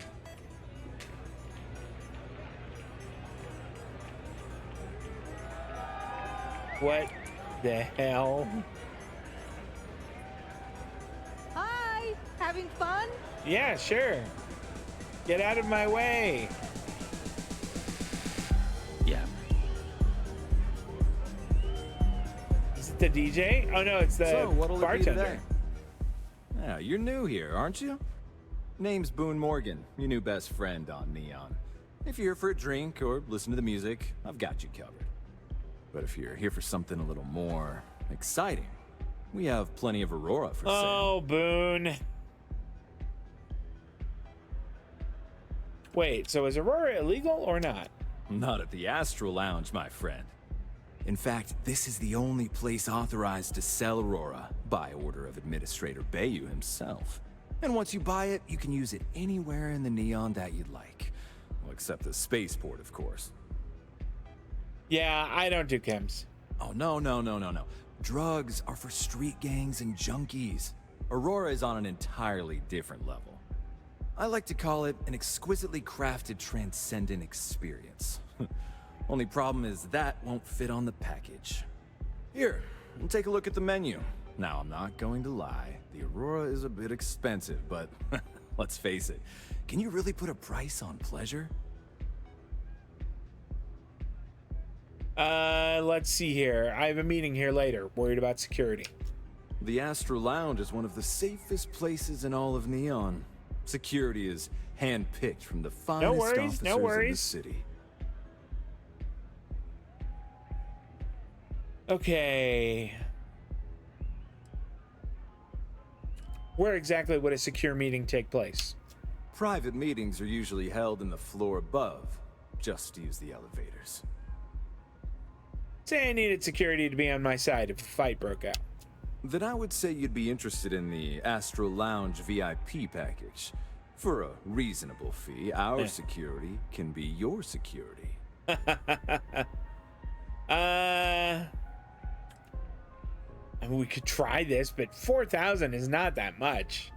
What the hell? Hi! Having fun? Yeah, sure. Get out of my way. the DJ? Oh no, it's the So, what'll it be bartender. today? Yeah, you're new here, aren't you? Name's Boone Morgan, your new best friend on Neon. If you're here for a drink or listen to the music, I've got you covered. But if you're here for something a little more exciting, we have plenty of Aurora for sale. Oh, Boone. Wait, so is Aurora illegal or not? Not at the Astral Lounge, my friend. In fact, this is the only place authorized to sell Aurora by order of Administrator Bayou himself. And once you buy it, you can use it anywhere in the Neon that you'd like. Well, except the spaceport, of course. Yeah, I don't do chems. Oh, no. Drugs are for street gangs and junkies. Aurora is on an entirely different level. I like to call it an exquisitely crafted transcendent experience. Only problem is that won't fit on the package. Here, take a look at the menu. Now, I'm not going to lie. The Aurora is a bit expensive, but let's face it. Can you really put a price on pleasure? Let's see here. I have a meeting here later. Worried about security. The Astral Lounge is one of the safest places in all of Neon. Security is handpicked from the finest officers in the city. Okay. Where exactly would a secure meeting take place? Private meetings are usually held in the floor above. Just use the elevators. Say I needed security to be on my side if a fight broke out. Then I would say you'd be interested in the Astral Lounge VIP package. For a reasonable fee, our security can be your security. I mean, we could try this, but 4,000 is not that much.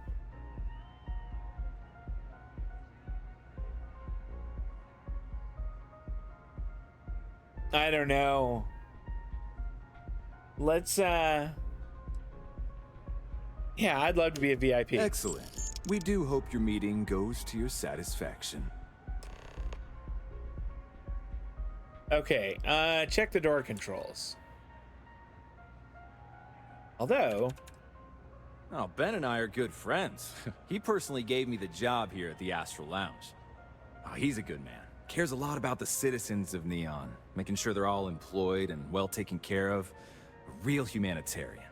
I don't know. Let's, yeah, I'd love to be a VIP. Excellent. We do hope your meeting goes to your satisfaction. Okay, check the door controls. Although... Oh, Ben and I are good friends. He personally gave me the job here at the Astral Lounge. Oh, he's a good man. Cares a lot about the citizens of Neon, making sure they're all employed and well taken care of. A real humanitarian.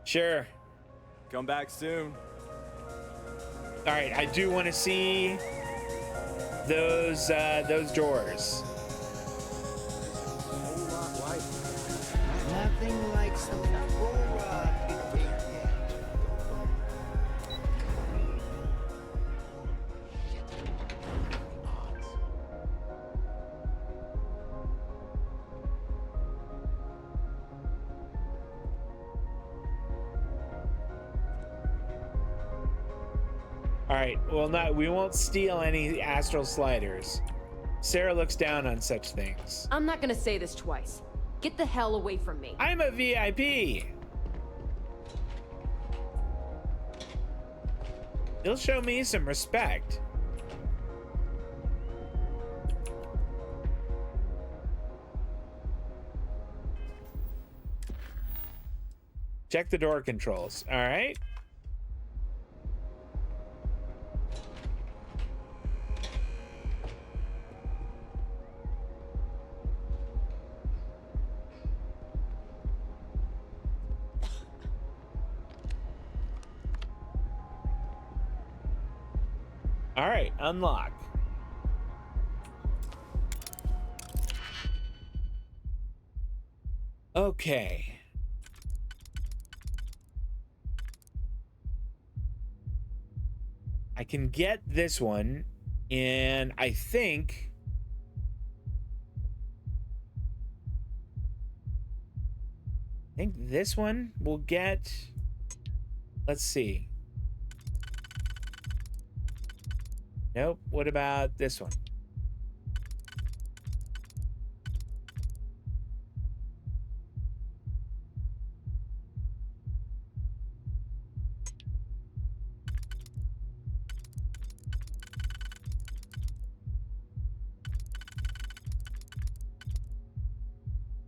Sure. Come back soon. All right, I do want to see those doors. Nothing like some Aurora. All right, well, we won't steal any astral sliders. Sarah looks down on such things. I'm not gonna say this twice. Get the hell away from me. I'm a VIP. He'll show me some respect. Check the door controls. All right. All right, unlock. Okay. I can get this one, and I think this one will get, let's see. Nope. What about this one?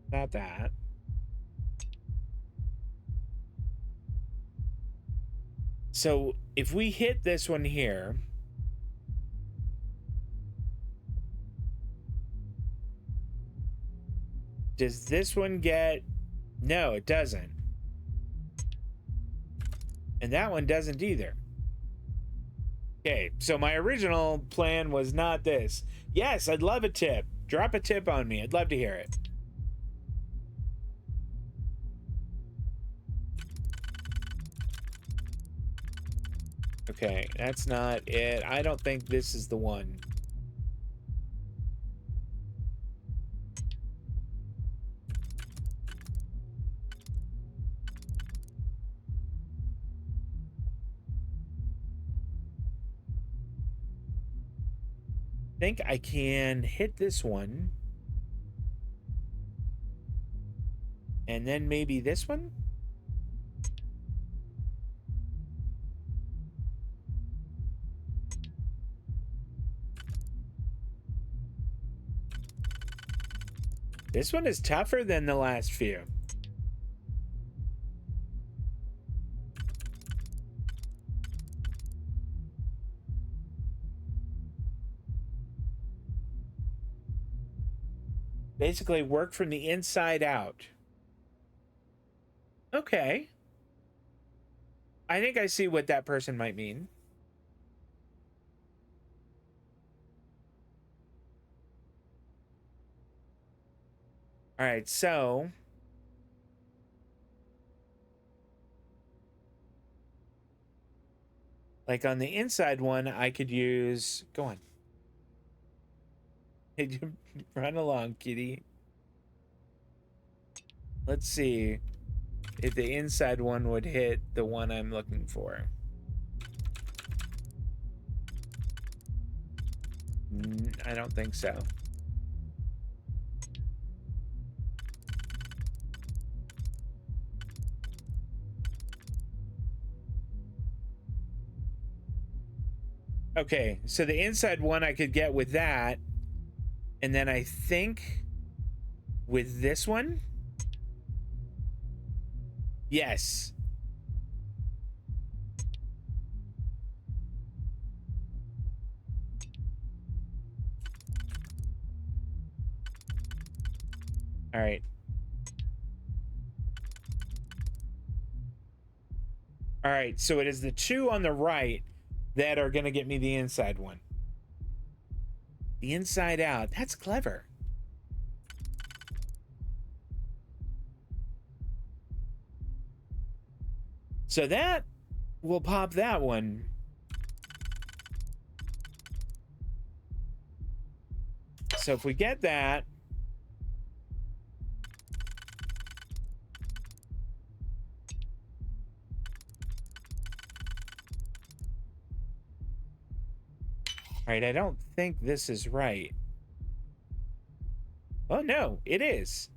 About that. So if we hit this one here, does this one get... No, it doesn't. And that one doesn't either. Okay, so my original plan was not this. Yes, I'd love a tip. Drop a tip on me. I'd love to hear it. Okay, that's not it. I don't think this is the one. I think I can hit this one. And then maybe this one? This one is tougher than the last few. Basically work from the inside out. Okay. I think I see what that person might mean. All right, so like on the inside one, I could use, go on. Run along, kitty. Let's see if the inside one would hit the one I'm looking for. I don't think so. Okay, so the inside one I could get with that. And then I think with this one, yes. All right. All right, so it is the two on the right that are going to get me the inside one. The inside out. That's clever. So that will pop that one. So if we get that, all right, I don't think this is right. Oh no, it is.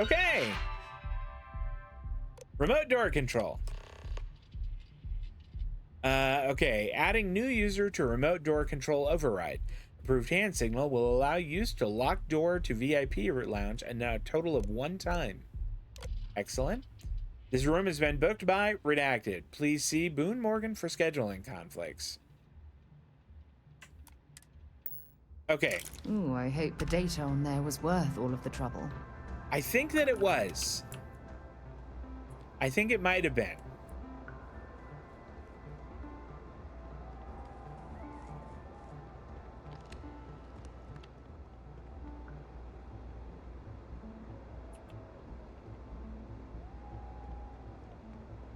Okay. Remote door control. Okay, adding new user to remote door control override. Approved hand signal will allow use to lock door to VIP lounge and now a total of 1 time. Excellent. This room has been booked by Redacted. Please see Boone Morgan for scheduling conflicts. Okay. Ooh, I hope the data on there was worth all of the trouble. I think that it was. I think it might have been.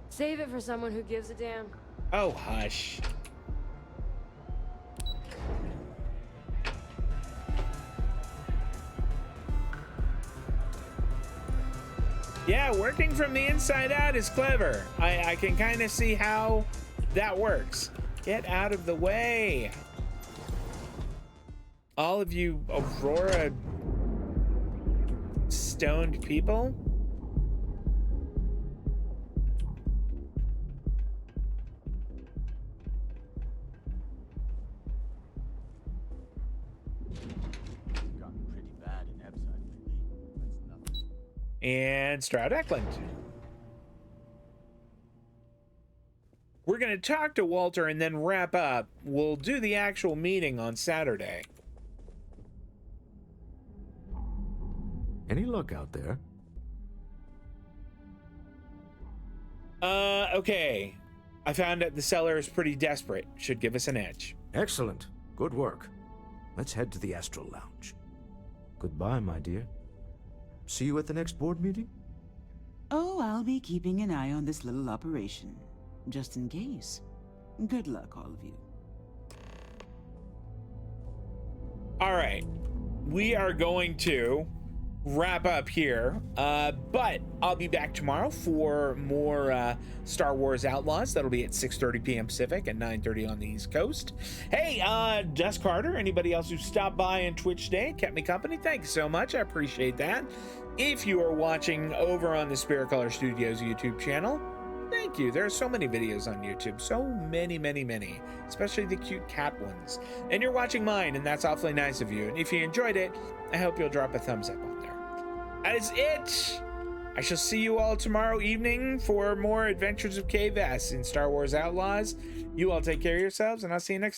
Save it for someone who gives a damn. Oh, hush. Yeah, working from the inside out is clever. I can kind of see how that works. Get out of the way. All of you Aurora stoned people. and Stroud Eklund. We're going to talk to Walter and then wrap up. We'll do the actual meeting on Saturday. Any luck out there? Okay. I found that the seller is pretty desperate. Should give us an edge. Excellent. Good work. Let's head to the Astral Lounge. Goodbye, my dear. See you at the next board meeting? Oh, I'll be keeping an eye on this little operation, just in case. Good luck, all of you. All right. We are going to wrap up here, but I'll be back tomorrow for more Star Wars Outlaws. That'll be at 6:30 p.m. Pacific and 9:30 on the East Coast. Hey, Dust Carter, anybody else who stopped by on Twitch today, kept me company, thank you so much. I appreciate that. If you are watching over on the Spirit Color Studios YouTube channel, thank you. There are so many videos on YouTube, so many, especially the cute cat ones. And you're watching mine, and that's awfully nice of you. And if you enjoyed it, I hope you'll drop a thumbs up on there. That is it. I shall see you all tomorrow evening for more Adventures of Kay Vess in Star Wars Outlaws. You all take care of yourselves, and I'll see you next time.